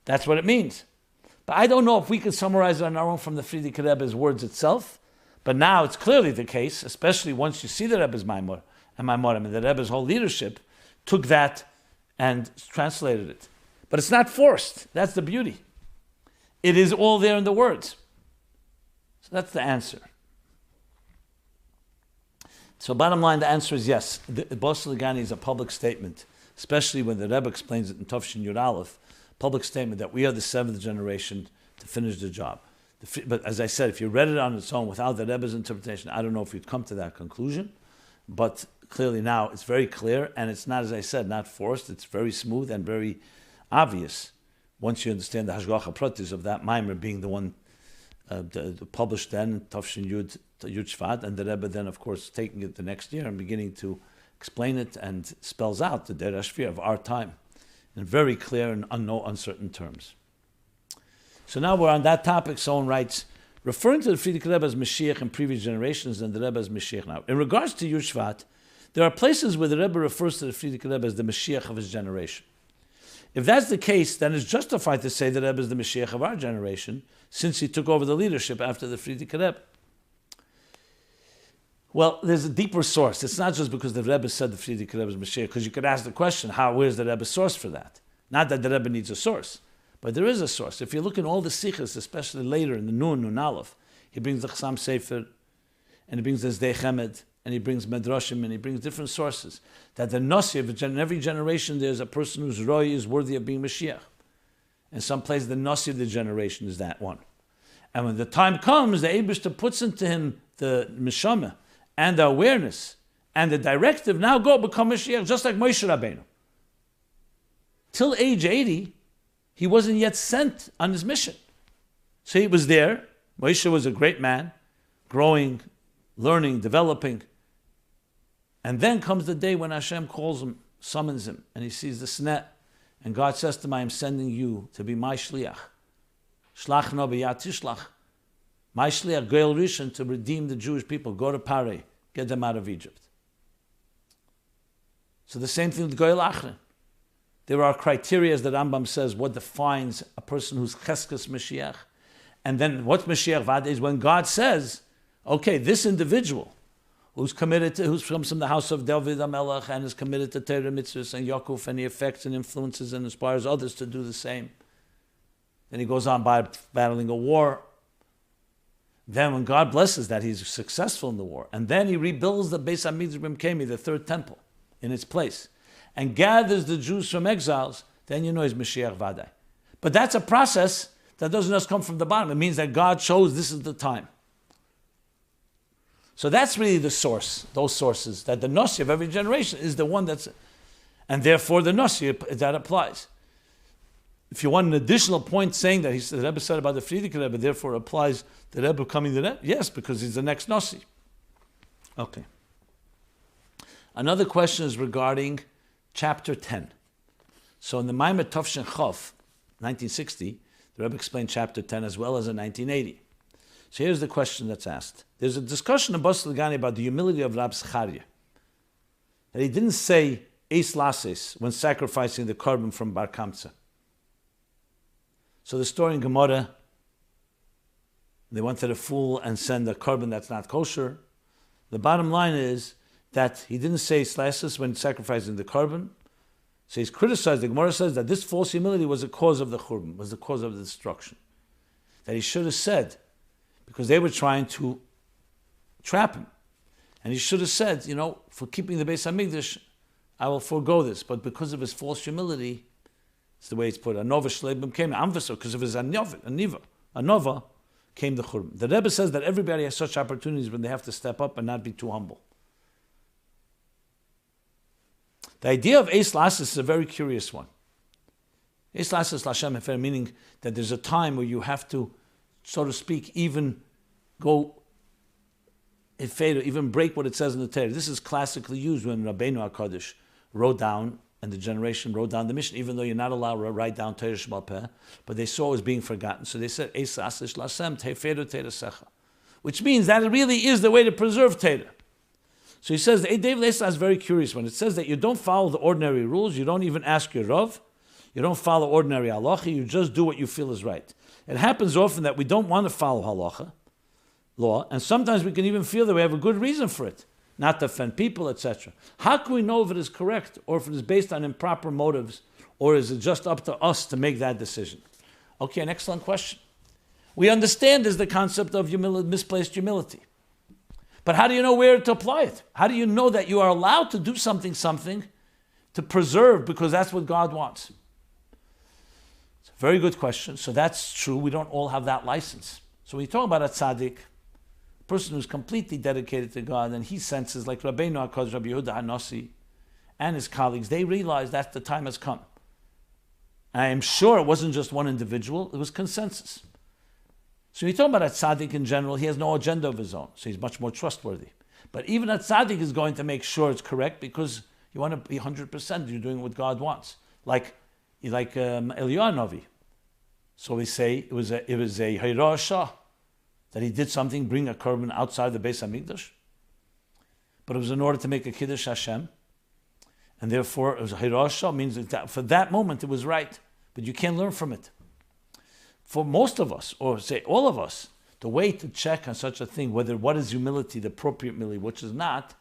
That's what it means. But I don't know if we can summarize it on our own from the Frierdiker Rebbe's words itself. But now it's clearly the case, especially once you see the Rebbe's Maimor and Maimorim, and the Rebbe's whole leadership took that and translated it. But it's not forced. That's the beauty. It is all there in the words. So that's the answer. So bottom line, the answer is yes. The Basi L'Gani is a public statement, especially when the Rebbe explains it in Tafshin Yud Aleph, public statement that we are the seventh generation to finish the job. But as I said, if you read it on its own without the Rebbe's interpretation, I don't know if you'd come to that conclusion. But clearly now it's very clear, and it's not, as I said, not forced. It's very smooth and very obvious once you understand the Hashgacha Pratis of that Maimer being the one published then, Tafshin Yud Shevat, and the Rebbe then, of course, taking it the next year and beginning to explain it and spells out the Dera Shvi of our time in very clear and no uncertain terms. So now we're on that topic. Someone writes, referring to the Frierdiker Rebbe as Mashiach in previous generations and the Rebbe as Mashiach now. In regards to Yud Shevat, there are places where the Rebbe refers to the Frierdiker Rebbe as the Mashiach of his generation. If that's the case, then it's justified to say that Rebbe is the Mashiach of our generation, since he took over the leadership after the Frierdiker Rebbe. Well, there's a deeper source. It's not just because the Rebbe said the Frierdiker Rebbe is Mashiach, because you could ask the question, where's the Rebbe's source for that? Not that the Rebbe needs a source, but there is a source. If you look in all the Sikhs, especially later in the Nun Aleph, he brings the Chassam Sefer, and he brings the Zdei Chemed, and he brings Medrashim, and he brings different sources. That the Nasi, in every generation, there's a person whose Roy is worthy of being Mashiach. In some places, the Nasi of the generation is that one. And when the time comes, the Eibishter puts into him the Meshama, and the awareness, and the directive, now go become Mashiach, just like Moshe Rabbeinu. Till age 80, he wasn't yet sent on his mission. So he was there. Moshe was a great man, growing, learning, developing. And then comes the day when Hashem calls him, summons him, and he sees the snet. And God says to him, I am sending you to be my shliach. Shlach no b'yad tishlach. My shliach, Goel Rishon, to redeem the Jewish people. Go to Parei, get them out of Egypt. So the same thing with Goel Achron. There are criteria that Rambam says what defines a person who's cheskes Mashiach. And then what's Mashiach Vada is when God says, okay, this individual who's committed to, who's comes from the house of David HaMelech and is committed to Torah mitzvahs and Yaakov, and he affects and influences and inspires others to do the same. Then he goes on by battling a war. Then when God blesses that, he's successful in the war. And then he rebuilds the Beis HaMikdash Kemi, the third temple, in its place, and gathers the Jews from exiles, then you know he's Mashiach Vadai. But that's a process that doesn't just come from the bottom. It means that God chose this is the time. So that's really the source, those sources, that the Nasi of every generation is the one that's, and therefore the Nasi, that applies. If you want an additional point saying that the Rebbe said about the Frierdiker Rebbe, therefore applies the Rebbe coming to that, yes, because he's the next Nasi. Okay. Another question is regarding Chapter 10. So in the Maimer Tafshin Chof, 1960, The Rebbe explained chapter 10 as well as in 1980. So here's the question that's asked. There's a discussion in Basi L'Gani about the humility of Rab Zcharia. That he didn't say Eis Lases when sacrificing the korban from Bar Kamsa. So the story in Gemara, they went to the fool and send a korban that's not kosher. The bottom line is that he didn't say Eis Lases when sacrificing the korban. So he's criticized. The Gemara says that this false humility was the cause of the churban, was the cause of the destruction. That he should have said, because they were trying to trap him. And he should have said, for keeping the Beis HaMikdash, I will forego this. But because of his false humility, it's the way it's put. Anova Shleibim came, because of his Anova came the churban. The Rebbe says that everybody has such opportunities when they have to step up and not be too humble. The idea of Eis Lases is a very curious one. Eis Lases Lashem Hefer, meaning that there's a time where you have to, so to speak, even go even break what it says in the Torah. This is classically used when Rabbeinu HaKadosh wrote down, and the generation wrote down the mission, even though you're not allowed to write down Torah Shebal Peh, but they saw it was being forgotten. So they said, Eis Lases Lashem Heferu Teirasecha, which means that it really is the way to preserve Torah. So he says, David Eisa is very curious when it says that you don't follow the ordinary rules, you don't even ask your Rav, you don't follow ordinary halacha, you just do what you feel is right. It happens often that we don't want to follow halacha, law, and sometimes we can even feel that we have a good reason for it, not to offend people, etc. How can we know if it is correct, or if it is based on improper motives, or is it just up to us to make that decision? Okay, an excellent question. We understand is the concept of misplaced humility. But how do you know where to apply it? How do you know that you are allowed to do something to preserve because that's what God wants? It's a very good question. So that's true. We don't all have that license. So when you talk about a tzaddik, a person who's completely dedicated to God, and he senses, like Rabbeinu HaKadosh, Rabbi Yehuda HaNasi, and his colleagues, they realize that the time has come. And I am sure it wasn't just one individual, it was consensus. So when you talk about a tzaddik in general, he has no agenda of his own, so he's much more trustworthy. But even a tzaddik is going to make sure it's correct because you want to be 100%, you're doing what God wants. Like Eliyahu Novi. So we say it was a Hirah Shah, that he did something, bring a korban outside the Beis HaMikdash. But it was in order to make a Kiddush Hashem. And therefore, it was a Hirah Shah, means that for that moment it was right. But you can't learn from it. For most of us, or say all of us, the way to check on such a thing, whether what is humility, the appropriate humility, which is not,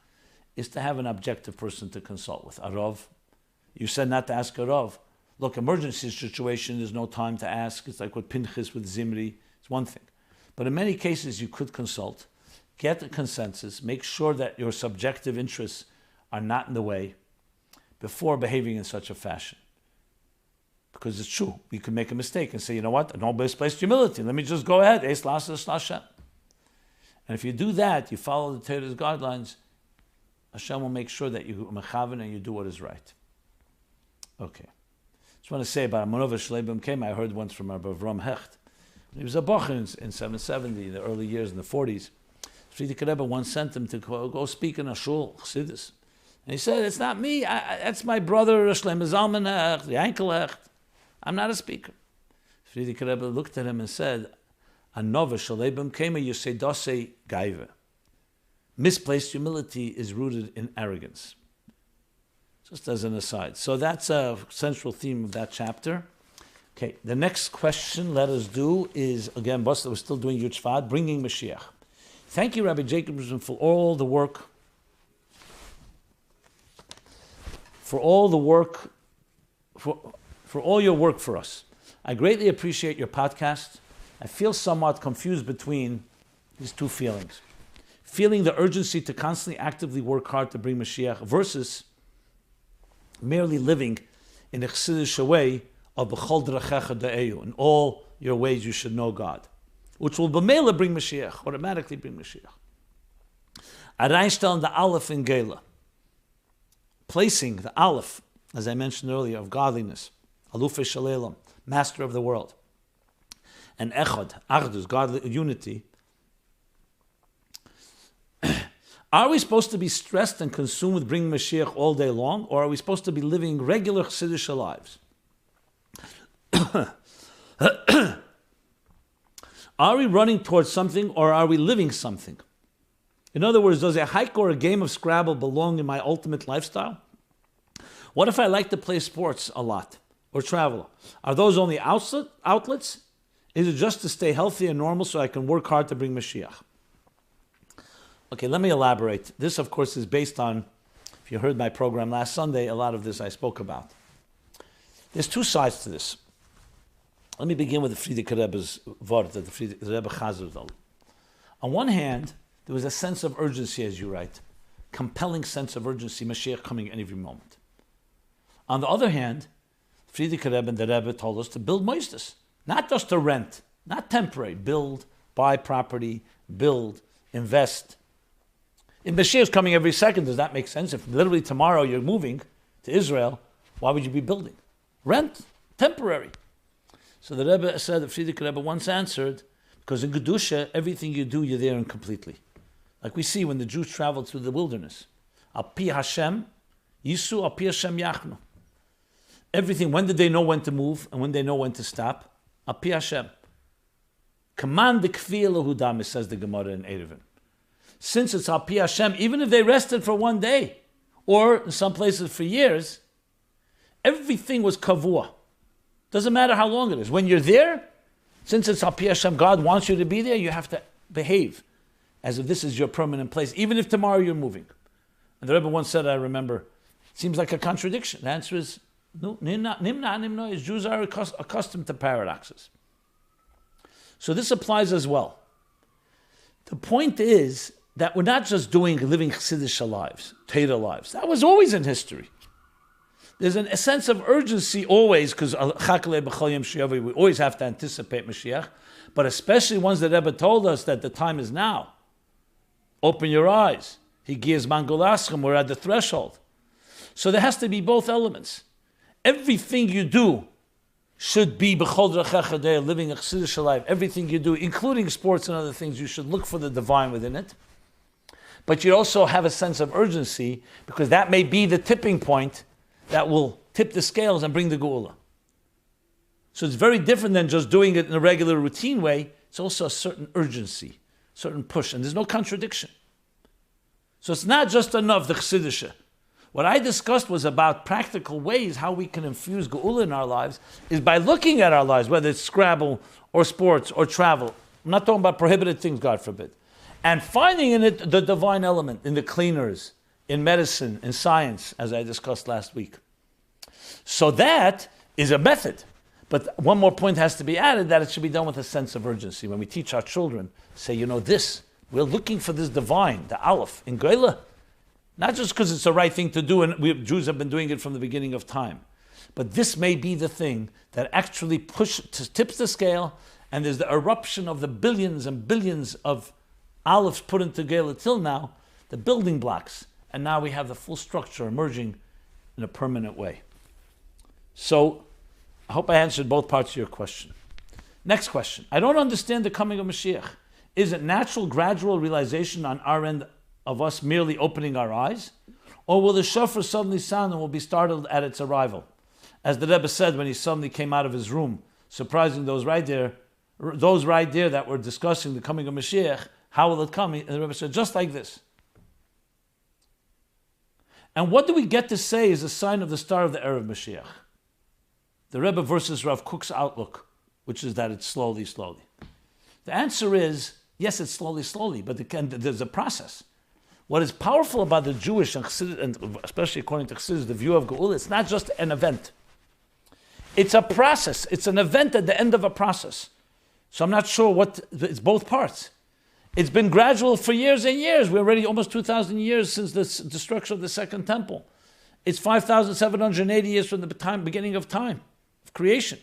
is to have an objective person to consult with. A Rav. You said not to ask a Rav. Look, emergency situation, there's no time to ask. It's like with Pinchas, with Zimri. It's one thing. But in many cases, you could consult, get a consensus, make sure that your subjective interests are not in the way before behaving in such a fashion. Because it's true, we could make a mistake and say, you know what, no misplaced humility. Let me just go ahead. Eis Lases Lashem. And if you do that, you follow the Torah's guidelines, Hashem will make sure that you mechaven and you do what is right. Okay. Just want to say about Amonova Shleibim came. I heard once from Rabbi Avram Hecht. He was a bocher in 770, the early years in the 40s. Frierdiker Rebbe once sent him to go speak in a shul, Chassidus. And he said, it's not me, that's my brother, Shlomo Zalman Hecht, the Yankel Hecht. I'm not a speaker. Frierdiker Rebbe looked at him and said, Anova Shleibim Kema Yosedose Gaiva. Misplaced humility is rooted in arrogance. Just as an aside. So that's a central theme of that chapter. Okay, the next question let us do is, again, we're still doing Yud Shevat, Bringing Moshiach. Thank you, Rabbi Jacobson, for all the work, for all your work for us. I greatly appreciate your podcast. I feel somewhat confused between these two feelings. Feeling the urgency to constantly actively work hard to bring Mashiach versus merely living in a Chassidic way of b'chol drachecha da'eyu. In all your ways you should know God. Which will b'meila bring Mashiach, automatically bring Mashiach. Reinstellen the Aleph in Gela. Placing the Aleph, as I mentioned earlier, of godliness. Aluf Shalelam, master of the world. And Echad, Achdus, godly unity. Are we supposed to be stressed and consumed with bringing Mashiach all day long, or are we supposed to be living regular Chassidic lives? Are we running towards something or are we living something? In other words, does a hike or a game of Scrabble belong in my ultimate lifestyle? What if I like to play sports a lot or travel? Are those only outlets? Is it just to stay healthy and normal so I can work hard to bring Mashiach? Okay, let me elaborate. This, of course, is based on, if you heard my program last Sunday, a lot of this I spoke about. There's two sides to this. Let me begin with the Frierdiker Rebbe's word, that the Frierdiker Rebbe Chazir. On one hand, there was a sense of urgency, as you write, compelling sense of urgency, Mashiach coming any moment. On the other hand, Frierdiker Rebbe and the Rebbe told us to build moistus, not just to rent, not temporary, build, buy property, build, invest. If Mashiach is coming every second, does that make sense? If literally tomorrow you're moving to Israel, why would you be building? Rent, temporary. So the Rebbe said, the Frierdiker Rebbe once answered, because in Kedusha, everything you do, you're there and completely. Like we see when the Jews traveled through the wilderness. Al pi Hashem, Yisro, al pi Hashem yachnu. Everything, when did they know when to move and when they know when to stop? Al pi Hashem. Command the kfir lehudamis, says the Gemara in Eruvin. Since it's al pi Hashem, even if they rested for one day, or in some places for years, everything was kavua. Doesn't matter how long it is. When you're there, since it's al pi Hashem, God wants you to be there, you have to behave as if this is your permanent place, even if tomorrow you're moving. And the Rebbe once said, I remember, it seems like a contradiction. The answer is, no, nimna, is Jews are accustomed to paradoxes. So this applies as well. The point is that we're not just living Chassidic lives, Torah lives. That was always in history. There's a sense of urgency always, because we always have to anticipate Mashiach, but especially ones that Rebbe told us that the time is now. Open your eyes. Higias mangolaschem, we're at the threshold. So there has to be both elements. Everything you do should be b'chol drachecha, living a Chassidic life. Everything you do, including sports and other things, you should look for the divine within it. But you also have a sense of urgency, because that may be the tipping point that will tip the scales and bring the geula. So it's very different than just doing it in a regular routine way. It's also a certain urgency, certain push, and there's no contradiction. So it's not just enough, the Chassidusha. What I discussed was about practical ways how we can infuse geula in our lives is by looking at our lives, whether it's Scrabble or sports or travel. I'm not talking about prohibited things, God forbid. And finding in it the divine element, in the cleaners, in medicine, in science, as I discussed last week. So that is a method. But one more point has to be added, that it should be done with a sense of urgency. When we teach our children, say, this, we're looking for this divine, the Aleph, in Geula. Not just because it's the right thing to do, and Jews have been doing it from the beginning of time. But this may be the thing that actually tips the scale, and there's the eruption of the billions and billions of Alephs put into Geula till now, the building blocks. And now we have the full structure emerging in a permanent way. So, I hope I answered both parts of your question. Next question. I don't understand the coming of Mashiach. Is it natural, gradual realization on our end of us merely opening our eyes? Or will the shofar suddenly sound and will be startled at its arrival? As the Rebbe said when he suddenly came out of his room, surprising those right there that were discussing the coming of Mashiach, how will it come? And the Rebbe said, just like this. And what do we get to say is a sign of the start of the era of Mashiach? The Rebbe versus Rav Kook's outlook, which is that it's slowly, slowly. The answer is, yes, it's slowly, slowly, but there's a process. What is powerful about the Jewish, and especially according to Chassidus, the view of Geula, it's not just an event. It's a process. It's an event at the end of a process. So I'm not sure it's both parts. It's been gradual for years and years. We're already almost 2,000 years since the destruction of the Second Temple. It's 5,780 years from the beginning of time, of creation.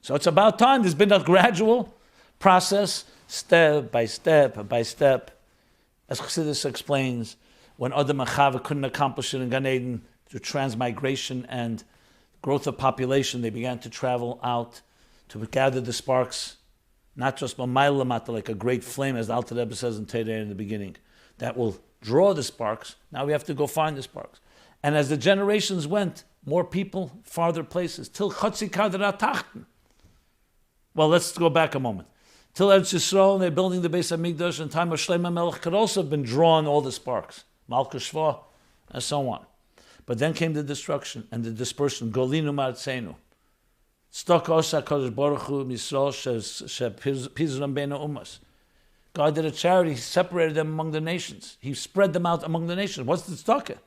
So it's about time. There's been a gradual process, step by step by step. As Chassidus explains, when Adam and Chava couldn't accomplish it in Gan Eden through transmigration and growth of population, they began to travel out to gather the sparks, not just Mamayla, like a great flame, as the Alter Rebbe says in Torah in the beginning, that will draw the sparks. Now we have to go find the sparks. And as the generations went, more people, farther places, till Chatzi Kadra Tachten. Well, let's go back a moment. till Eretz Yisrael, and they're building the base of Mikdash, and time of Shlomo Melech could also have been drawn all the sparks, Malchus Shva, and so on. But then came the destruction and the dispersion. Golinu Ma'atzenu. Stok Osa Kodesh Baruch Hu Yisrael Pizram Beina Umas. God did a charity. He separated them among the nations. He spread them out among the nations. What's the tzedakah?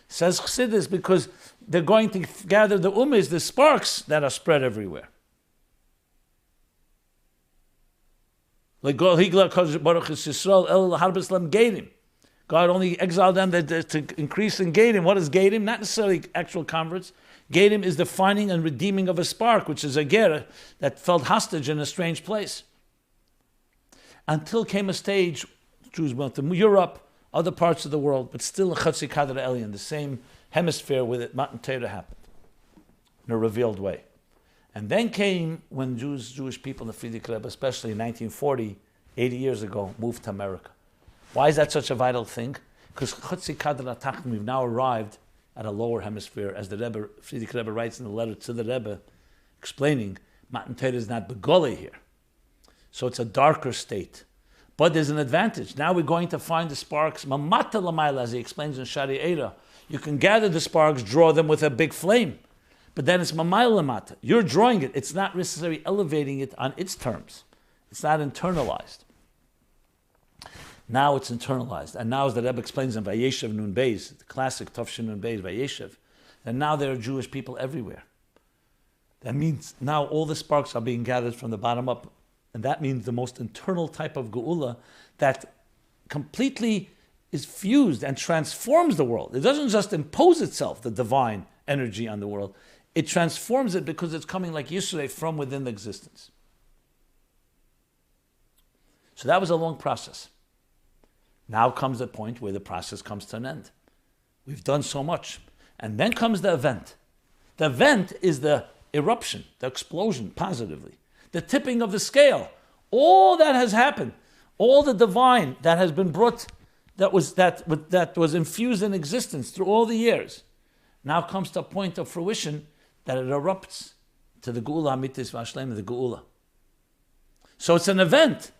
Says Chassidus, because they're going to gather the umas, the sparks that are spread everywhere. God only exiled them to increase in Gadim. What is Gadim? Not necessarily actual converts. Gadim is the finding and redeeming of a spark, which is a ger that felt hostage in a strange place. Until came a stage, Jews went to Europe, other parts of the world, but still a Chatzi Kadra Elyon, the same hemisphere with it, Matan Torah happened in a revealed way. And then came when Jewish people in the Frierdiker Rebbe, especially in 1940, 80 years ago, moved to America. Why is that such a vital thing? Because Chatzi Kadra Tachton, we've now arrived at a lower hemisphere, as the Rebbe, Frierdiker Rebbe writes in the letter to the Rebbe, explaining, Matan Torah is not Begoli here. So it's a darker state. But there's an advantage. Now we're going to find the sparks, mamata lamayla, as he explains in Shari Eira. You can gather the sparks, draw them with a big flame. But then it's mamayla lamata. You're drawing it. It's not necessarily elevating it on its terms. It's not internalized. Now it's internalized. And now, as the Rebbe explains in Vayeshev Nun Beis, the classic Tafshin Nun Beis, Vayeshev, and now there are Jewish people everywhere. That means now all the sparks are being gathered from the bottom up. And that means the most internal type of geula that completely is fused and transforms the world. It doesn't just impose itself, the divine energy on the world. It transforms it because it's coming like Yisro from within the existence. So that was a long process. Now comes the point where the process comes to an end. We've done so much. And then comes the event. The event is the eruption, the explosion, positively. The tipping of the scale. All that has happened. All the divine that has been brought, that was infused in existence through all the years, now comes to a point of fruition that it erupts to the Geula Amitis Vashlem, the Geula. So it's an event.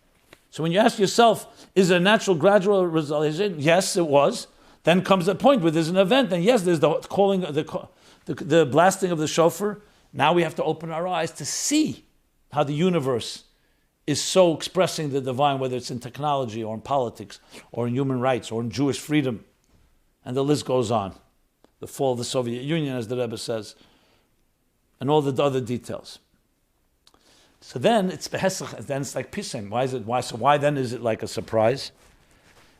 So when you ask yourself, is it a natural gradual realization? Yes, it was. Then comes a point where there's an event, and yes, there's the calling, the blasting of the shofar. Now we have to open our eyes to see how the universe is so expressing the divine, whether it's in technology or in politics or in human rights or in Jewish freedom. And the list goes on. The fall of the Soviet Union, as the Rebbe says, and all the other details. So then it's behesach, then it's like pisem. Why then is it like a surprise?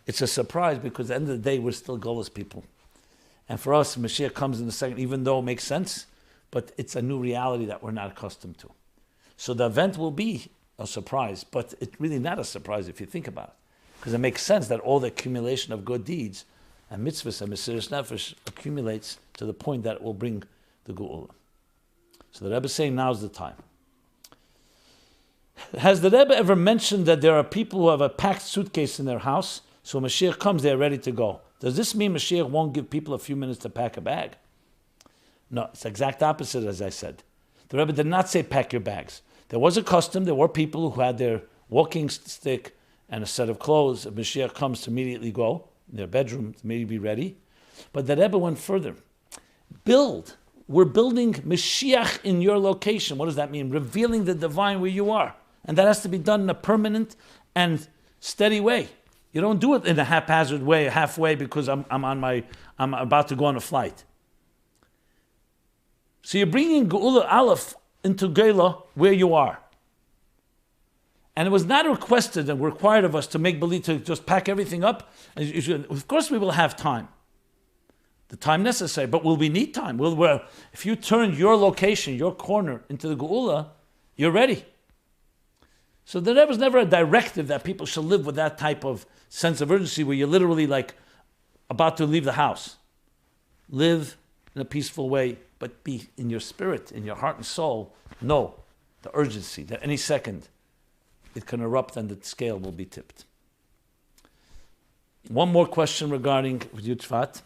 It's a surprise because at the end of the day, we're still Golos people. And for us, Mashiach comes in the second, even though it makes sense, but it's a new reality that we're not accustomed to. So the event will be a surprise, but it's really not a surprise if you think about it. Because it makes sense that all the accumulation of good deeds and mitzvahs and mesiras nefesh accumulates to the point that it will bring the Geula. So the Rebbe is saying now's the time. Has the Rebbe ever mentioned that there are people who have a packed suitcase in their house, so Mashiach comes, they're ready to go? Does this mean Mashiach won't give people a few minutes to pack a bag? No, it's the exact opposite, as I said. The Rebbe did not say pack your bags. There was a custom, there were people who had their walking stick and a set of clothes. If Mashiach comes to immediately go in their bedroom, to maybe be ready. But the Rebbe went further. We're building Mashiach in your location. What does that mean? Revealing the divine where you are. And that has to be done in a permanent and steady way. You don't do it in a haphazard way, halfway, because I'm about to go on a flight. So you're bringing Geula Aleph into Geula where you are. And it was not requested and required of us to make believe to just pack everything up. Of course we will have time. The time necessary, but will we need time? If you turn your location, your corner into the Geula, you're ready. So there was never a directive that people should live with that type of sense of urgency where you're literally like about to leave the house. Live in a peaceful way, but be in your spirit, in your heart and soul. Know the urgency that any second it can erupt and the scale will be tipped. One more question regarding Yud Shevat.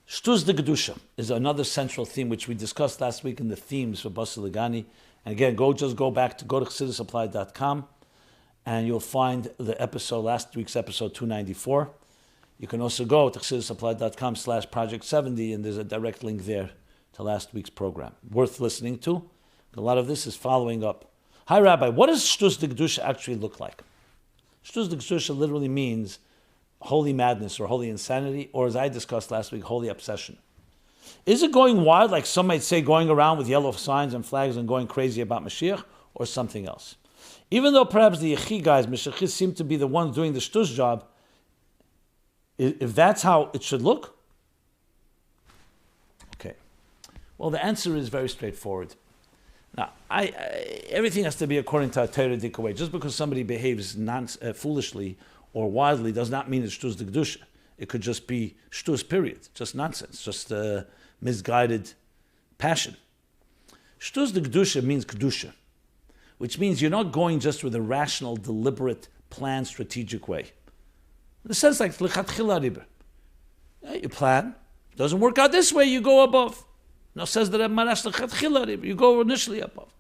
Shtus D'kedusha is another central theme which we discussed last week in the themes for Basi L'Gani And again, go to ChassidusApply.com, and you'll find the episode, last week's episode 294. You can also go to ChassidusApply.com/project70, and there's a direct link there to last week's program. Worth listening to. A lot of this is following up. Hi, Rabbi, what does Shtus D'kedusha actually look like? Shtus D'kedusha literally means holy madness or holy insanity, or as I discussed last week, holy obsession. Is it going wild, like some might say, going around with yellow signs and flags and going crazy about Mashiach, or something else? Even though perhaps the Yechi guys, Mashiachis, seem to be the ones doing the Shtus job, if that's how it should look? Okay. Well, the answer is very straightforward. Now, everything has to be according to a Torah way. Just because somebody behaves foolishly or wildly does not mean it's Shtus D'kedusha. It could just be Shtus, period. Just nonsense, just misguided passion. Shtus D'kedusha means Kedusha, which means you're not going just with a rational, deliberate, planned, strategic way. In a sense, like L'chatchila Rebbe. You plan, doesn't work out this way, you go above. Now says the Rebbe Marash L'chatchila Rebbe, you go initially above.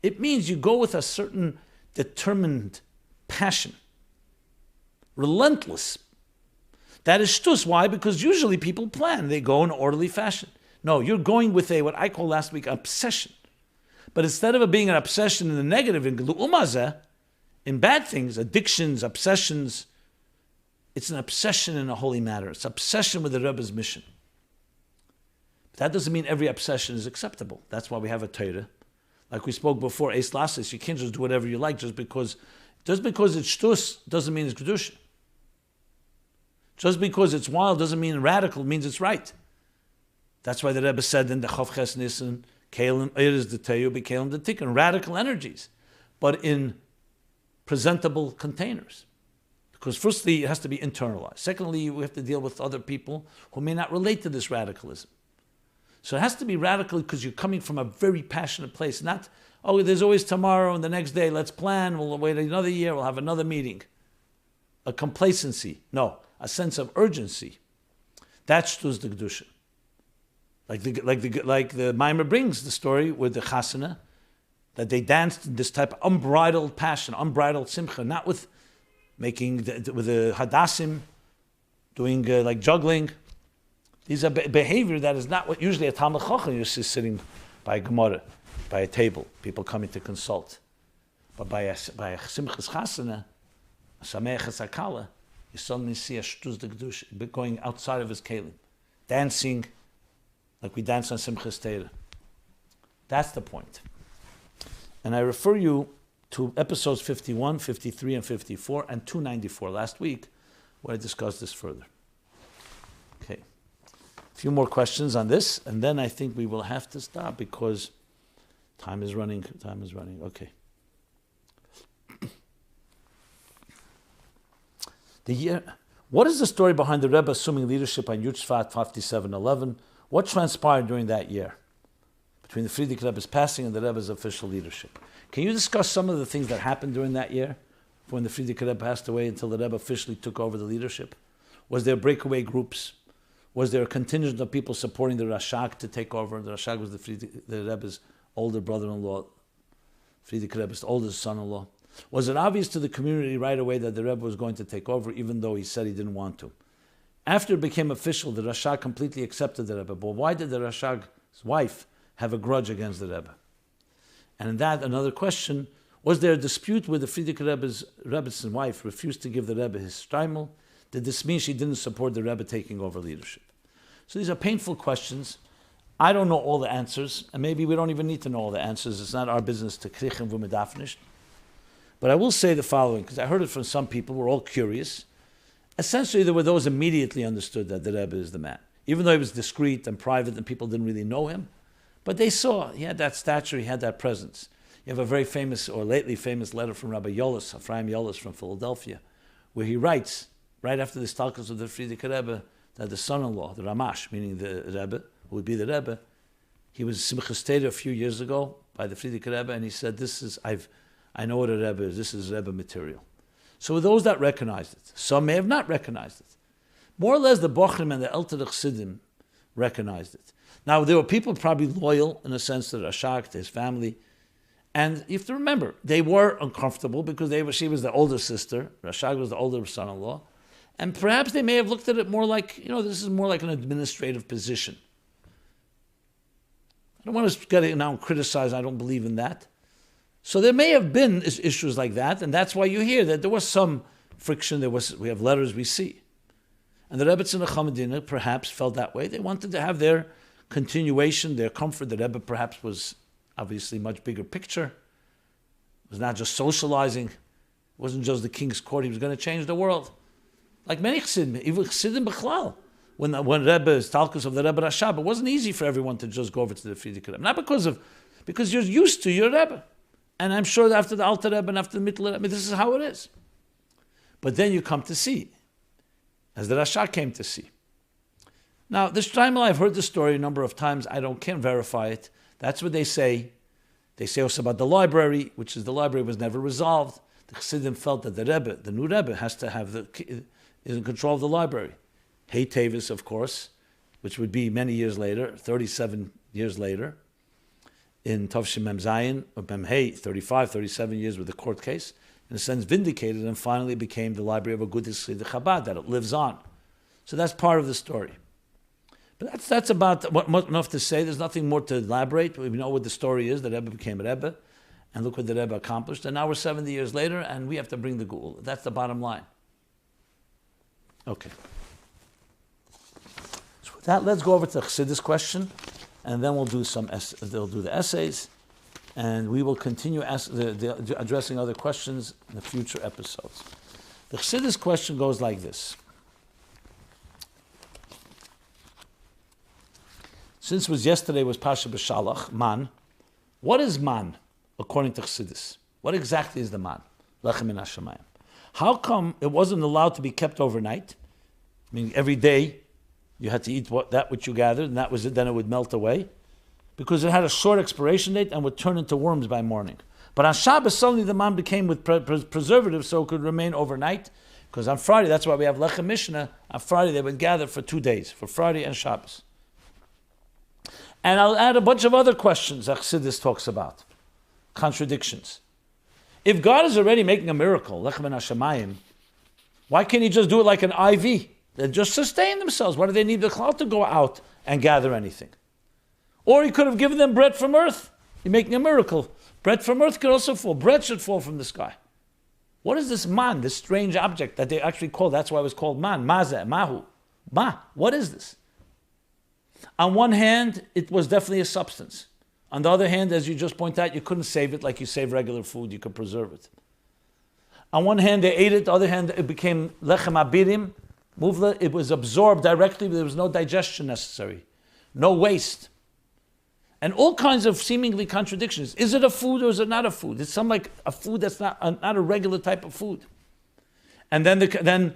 It means you go with a certain determined passion, relentless. That is shtus. Why? Because usually people plan. They go in an orderly fashion. No, you're going with what I called last week, obsession. But instead of it being an obsession in the negative, in bad things, addictions, obsessions, it's an obsession in a holy matter. It's obsession with the Rebbe's mission. But that doesn't mean every obsession is acceptable. That's why we have a Torah. Like we spoke before, Eis Lasis, you can't just do whatever you like just because it's shtus doesn't mean it's Kedusha. Just because it's wild doesn't mean radical, means it's right. That's why the Rebbe said in the Chof Ches Nissen, Kalim is the Teyu, be Kalim the Tikkun, radical energies, but in presentable containers. Because firstly, it has to be internalized. Secondly, we have to deal with other people who may not relate to this radicalism. So it has to be radical because you're coming from a very passionate place. Not, there's always tomorrow and the next day, let's plan, we'll wait another year, we'll have another meeting. A complacency. No, a sense of urgency. That's Shtus D'kedusha. Like the Maimer brings the story with the Chasana, that they danced in this type of unbridled passion, unbridled simcha, not with with the hadassim, doing like juggling. These are behavior that is not what usually a Talmud Chacham is sitting by a Gemara, by a table, people coming to consult. But by a Simchas Chasana, a Sameachas Akala, you suddenly see a Shtus D'kedusha going outside of his kelim, dancing like we dance on Simchas Torah. That's the point. And I refer you to episodes 51, 53, and 54, and 294 last week, where I discussed this further. Okay. A few more questions on this, and then I think we will have to stop because time is running. Okay. What is the story behind the Rebbe assuming leadership on Yud Shevat 5711? What transpired during that year between the Frierdiker Rebbe's passing and the Rebbe's official leadership? Can you discuss some of the things that happened during that year when the Frierdiker Rebbe passed away until the Rebbe officially took over the leadership? Was there breakaway groups? Was there a contingent of people supporting the Rashag to take over? The Rashag was the Rebbe's older brother-in-law, Frierdiker Rebbe's oldest son-in-law. Was it obvious to the community right away that the Rebbe was going to take over, even though he said he didn't want to? After it became official, the Rashag completely accepted the Rebbe. But why did the Rashag's wife have a grudge against the Rebbe? And in that, another question, was there a dispute where the Frierdiker Rebbe's wife refused to give the Rebbe his shtreimel? Did this mean she didn't support the Rebbe taking over leadership? So these are painful questions. I don't know all the answers, and maybe we don't even need to know all the answers. It's not our business to krichen v'medafnish. But I will say the following, because I heard it from some people, we're all curious. Essentially, there were those immediately understood that the Rebbe is the man. Even though he was discreet and private and people didn't really know him, but they saw he had that stature, he had that presence. You have a very famous, or lately famous letter from Rabbi Yolis, Ephraim Yolis from Philadelphia, where he writes, right after the stalkers of the Frierdiker Rebbe, that the son-in-law, the Ramash, meaning the Rebbe, who would be the Rebbe, he was Simchas Torah a few years ago by the Frierdiker Rebbe, and he said, I know what a Rebbe is, this is Rebbe material. So those that recognized it, some may have not recognized it. More or less the Bochrim and the Elter Chassidim recognized it. Now there were people probably loyal in a sense to Rashag, to his family, And you have to remember, they were uncomfortable because she was the older sister, Rashag was the older son-in-law, and perhaps they may have looked at it more like, this is more like an administrative position. I don't want to get it now and criticize, I don't believe in that. So there may have been issues like that, and that's why you hear that there was some friction, we have letters we see. And the Rebbe and the Chamadina perhaps felt that way. They wanted to have their continuation, their comfort. The Rebbe perhaps was obviously much bigger picture. It was not just socializing. It wasn't just the king's court. He was going to change the world. Like many Chassidim, even Chassidim Bechlal. When Rebbe is Talkus of the Rebbe Rashab, it wasn't easy for everyone to just go over to the Frierdiker Rebbe. Not because you're used to your Rebbe. And I'm sure that after the Alter Rebbe and after the Myrtle Rebbe, this is how it is. But then you come to see, as the Rasha came to see. Now, the shtreimel, I've heard the story a number of times. Can't verify it. That's what they say. They say also about the library, which is the library was never resolved. The Chassidim felt that the Rebbe, the new Rebbe, has to have is in control of the library. Hey Tevis, of course, which would be many years later, 37 years later, in Tovshim Mem Zayin, or Mem Hey, 37 years with the court case, in a sense vindicated, and finally became the library of a good Chassidus Chabad, that it lives on. So that's part of the story. But that's about enough to say. There's nothing more to elaborate. We know what the story is. The Rebbe became a Rebbe, and look what the Rebbe accomplished. And now we're 70 years later, and we have to bring the Gul. That's the bottom line. Okay. So with that, let's go over to the Chassidus question, and then we'll do they'll do the essays, and we will continue addressing other questions in the future episodes. The Chassidus question goes like this. Since yesterday was Pasha B'Shalach, man, what is man, according to Chassidus? What exactly is the man? Lechem min hashamayim. How come it wasn't allowed to be kept overnight? I mean, every day you had to eat that which you gathered, and that was it, then it would melt away. Because it had a short expiration date and would turn into worms by morning. But on Shabbos, suddenly the man became with preservatives so it could remain overnight. Because on Friday, that's why we have Lechem Mishnah, on Friday they would gather for 2 days, for Friday and Shabbos. And I'll add a bunch of other questions that Chassidus talks about. Contradictions. If God is already making a miracle, Lechem min hashamayim, why can't he just do it like an IV? They just sustain themselves. Why do they need the cloud to go out and gather anything? Or he could have given them bread from earth. He's making a miracle. Bread from earth could also fall. Bread should fall from the sky. What is this man, this strange object that they actually call, that's why it was called man, mazeh, mahu. Ma, what is this? On one hand, it was definitely a substance. On the other hand, as you just point out, you couldn't save it like you save regular food, you could preserve it. On one hand, they ate it, the other hand, it became lechem abirim, muvla, it was absorbed directly, but there was no digestion necessary, no waste. And all kinds of seemingly contradictions. Is it a food or is it not a food? It's some like a food that's not a regular type of food. And then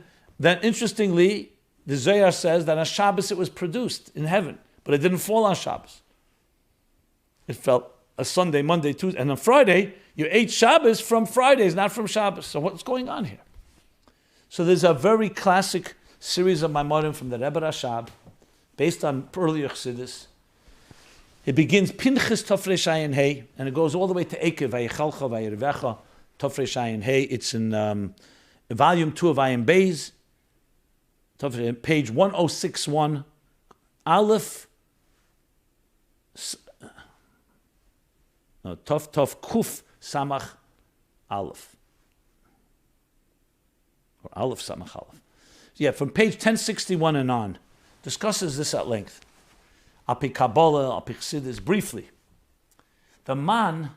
interestingly, the Zohar says that on Shabbos it was produced in heaven, but it didn't fall on Shabbos. It fell a Sunday, Monday, Tuesday, and on Friday, you ate Shabbos from Fridays, not from Shabbos. So what's going on here? So there's a very classic series of Maimonim from the Rebbe Rashab, based on earlier Chassidus. It begins Pinchas Tofrei Shayin Hey, and it goes all the way to Ekev, Vayichalcha, Vayirvecha, Tofrei Shayin Hey. It's in volume 2 of Ayin Beis, page 1061, Aleph, Tov Kuf Samach Aleph. Or Aleph Samach Aleph. Yeah, from page 1061 and on, discusses this at length. Api Kabbalah, Api Chassidus, briefly. The man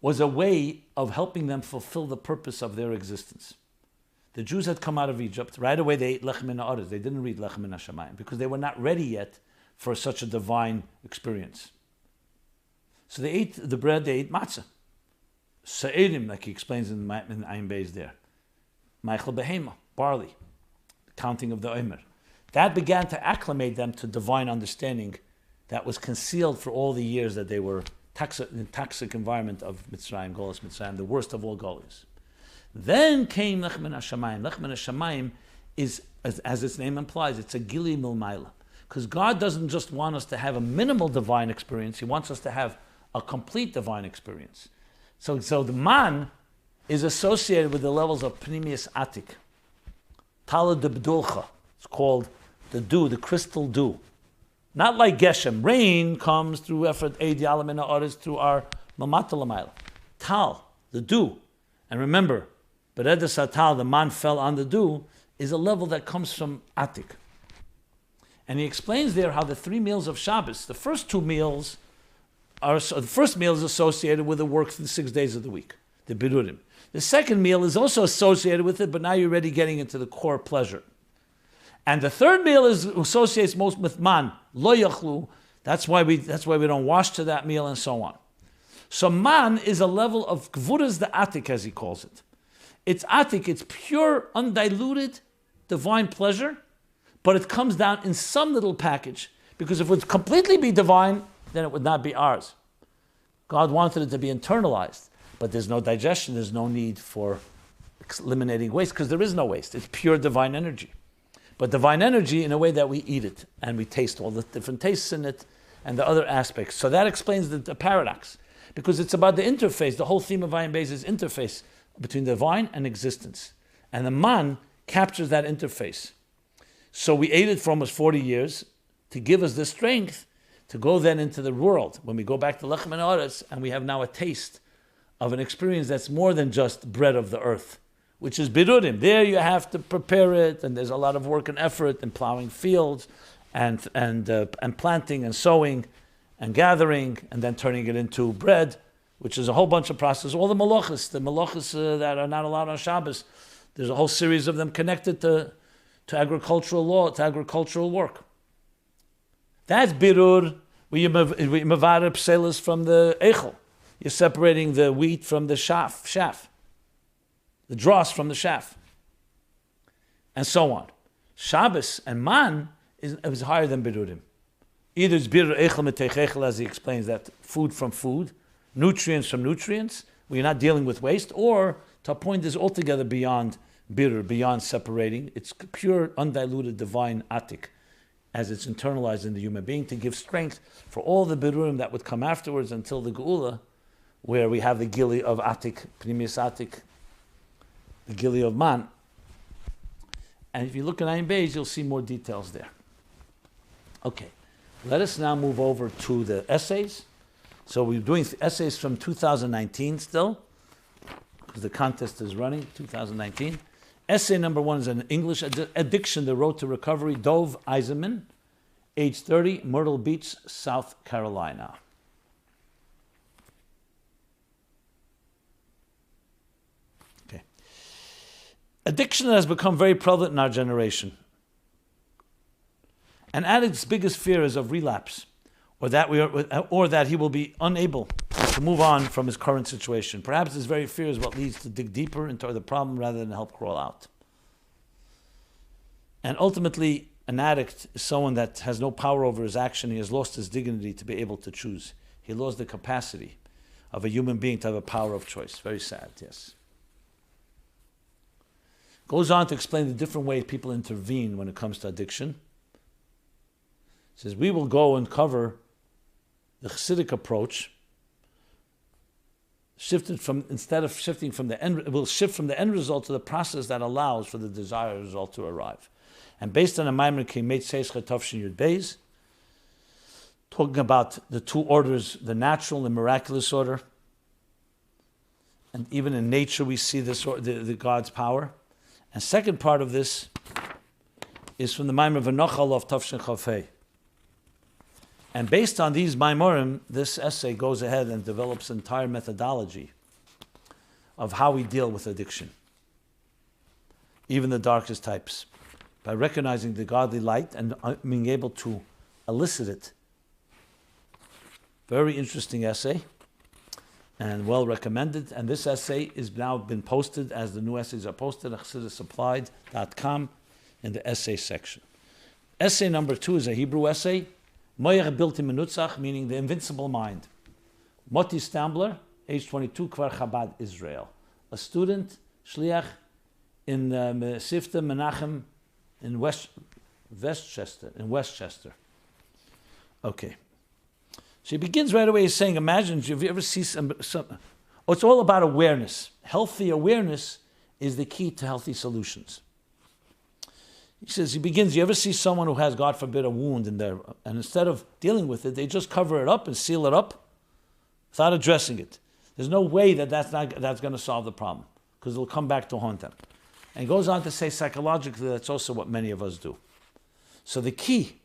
was a way of helping them fulfill the purpose of their existence. The Jews had come out of Egypt. Right away they ate lechem min ha'aretz. They didn't read lechem min hashamayim because they were not ready yet for such a divine experience. So they ate the bread, they ate matzah. Se'edim, like he explains in Ayin Beis there. Meichel behema, barley, the counting of the omer. That began to acclimate them to divine understanding that was concealed for all the years that they were in the toxic environment of Mitzrayim, Golas Mitzrayim, the worst of all Golas. Then came Lechem min hashamayim. Lechem min hashamayim is, as its name implies, it's a gili milmayla. Because God doesn't just want us to have a minimal divine experience, He wants us to have a complete divine experience. So the man is associated with the levels of Pnimius Atik. Tala de B'dulcha. It's called the dew, the crystal dew. Not like Geshem. Rain comes through effort, Eid Yalam Oris, through our Mamata Lamayla. Tal, the dew. And remember, Beredas Atal, the man fell on the dew, is a level that comes from Atik. And he explains there how the 3 meals of Shabbos, the first 2 meals, the first meal is associated with the work for the 6 days of the week, the Birurim. The second meal is also associated with it, but now you're already getting into the core pleasure. And the third meal associates most with man, lo yachlu. That's why we don't wash to that meal and so on. So man is a level of gvuras the atik, as he calls it. It's atik, it's pure, undiluted, divine pleasure, but it comes down in some little package, because if it would completely be divine, then it would not be ours. God wanted it to be internalized, but there's no digestion, there's no need for eliminating waste, because there is no waste. It's pure divine energy. But divine energy in a way that we eat it, and we taste all the different tastes in it, and the other aspects. So that explains the paradox, because it's about the interface. The whole theme of Ayin Beis is interface between divine and existence. And the man captures that interface. So we ate it for almost 40 years to give us the strength to go then into the world. When we go back to Lechem and Oretz, and we have now a taste of an experience that's more than just bread of the earth, which is birurim. There you have to prepare it, and there's a lot of work and effort in plowing fields, and planting and sowing, and gathering, and then turning it into bread, which is a whole bunch of processes. All the malachas that are not allowed on Shabbos, there's a whole series of them connected to agricultural law, to agricultural work. That's birur, where you mevarep pselis from the echel. You're separating the wheat from the shaf, the dross from the shaf, and so on. Shabbos and man is higher than birurim. Either it's birur echel metech echel, as he explains, that food from food, nutrients from nutrients, where you're not dealing with waste, or to a point is altogether beyond birur, beyond separating. It's pure, undiluted, divine atik, as it's internalized in the human being, to give strength for all the birurim that would come afterwards until the geula, where we have the gili of atik, primis atik, the gili of man. And if you look at Ayin Beis, you'll see more details there. Okay, let us now move over to the essays. So we're doing essays from 2019 still, because the contest is running, 2019. Essay number 1 is an English addiction, the road to recovery, Dov Aizenman, age 30, Myrtle Beach, South Carolina. Okay. Addiction has become very prevalent in our generation. And addict's biggest fear is of relapse, or that he will be unable to move on from his current situation. Perhaps this very fear is what leads to dig deeper into the problem rather than help crawl out. And ultimately, an addict is someone that has no power over his action. He has lost his dignity to be able to choose. He lost the capacity of a human being to have a power of choice. Very sad, yes. Goes on to explain the different ways people intervene when it comes to addiction. He says, we will go and cover the Chassidic approach, we'll shift from the end result to the process that allows for the desired result to arrive. And based on a Maimer Kimet Seish Chetavshin Yud Beis, talking about the 2 orders, the natural and miraculous order, and even in nature we see this the God's power. And second part of this is from the Maimer V'Nochal of Tavshin Chafei. And based on these Maimorim, this essay goes ahead and develops an entire methodology of how we deal with addiction, even the darkest types, by recognizing the godly light and being able to elicit it. Very interesting essay, and well recommended. And this essay is now been posted, as the new essays are posted, at ChassidusSupplied.com in the essay section. Essay number 2 is a Hebrew essay, bלתי מנוצח, meaning the invincible mind. Moti Stambler, age 22, Kfar Chabad, Israel. A student, shliach in Sifta Menachem in Westchester. Okay. So he begins right away saying, imagine if you ever see some it's all about awareness. Healthy awareness is the key to healthy solutions. He says, you ever see someone who has, God forbid, a wound in there, and instead of dealing with it, they just cover it up and seal it up without addressing it. There's no way that's going to solve the problem, because it'll come back to haunt them. And he goes on to say, psychologically, that's also what many of us do. So the key,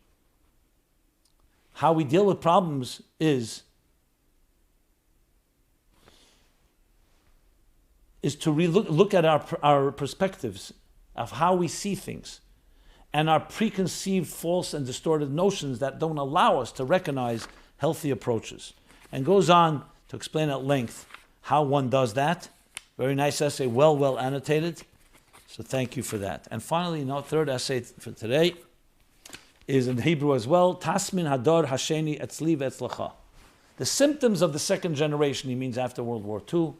how we deal with problems is to look at our perspectives of how we see things and our preconceived false and distorted notions that don't allow us to recognize healthy approaches. And goes on to explain at length how one does that. Very nice essay, well annotated. So thank you for that. And finally, third essay for today is in Hebrew as well. Tasmin hador hasheni etzli ve'etzlacha. The symptoms of the second generation, he means after World War II,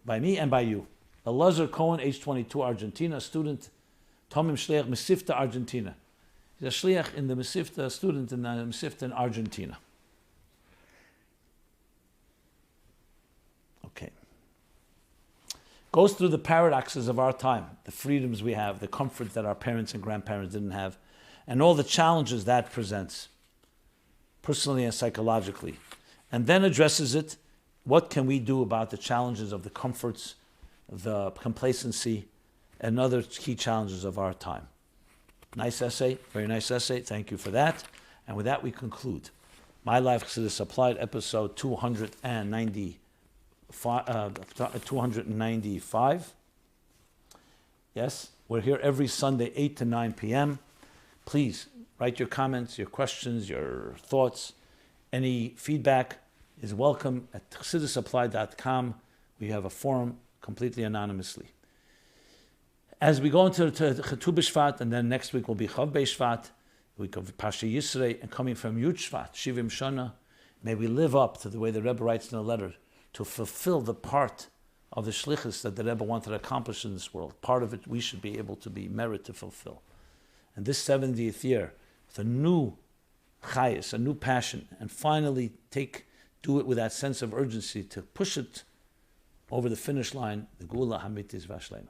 by me and by you. Elazar Cohen, age 22, Argentina, student. Tomim Shliach, Mesivta, Argentina. He's a Shliach in the Mesivta, student in the Mesivta in Argentina. Okay. Goes through the paradoxes of our time, the freedoms we have, the comfort that our parents and grandparents didn't have, and all the challenges that presents, personally and psychologically. And then addresses it. What can we do about the challenges of the comforts, the complacency, and other key challenges of our time? Nice essay, very nice essay. Thank you for that. And with that, we conclude My Life Chassidus Applied, episode 295. Yes, we're here every Sunday, 8 to 9 p.m. Please write your comments, your questions, your thoughts. Any feedback is welcome at chassidusapply.com. We have a forum completely anonymously. As we go into Tu B'Shevat, and then next week will be Chav B'Shvat, week of Parshat Yitro, and coming from Yud Shevat, Shivim Shana, may we live up to the way the Rebbe writes in a letter to fulfill the part of the shlichus that the Rebbe wanted to accomplish in this world. Part of it we should be able to be merit to fulfill. And this 70th year, with a new chayis, a new passion, and finally do it with that sense of urgency to push it over the finish line, the Gula Hamitis Vashlema.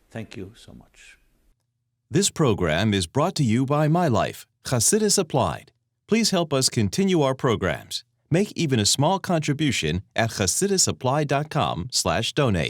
Thank you so much. This program is brought to you by My Life, Chassidus Applied. Please help us continue our programs. Make even a small contribution at chassidusapply.com/donate.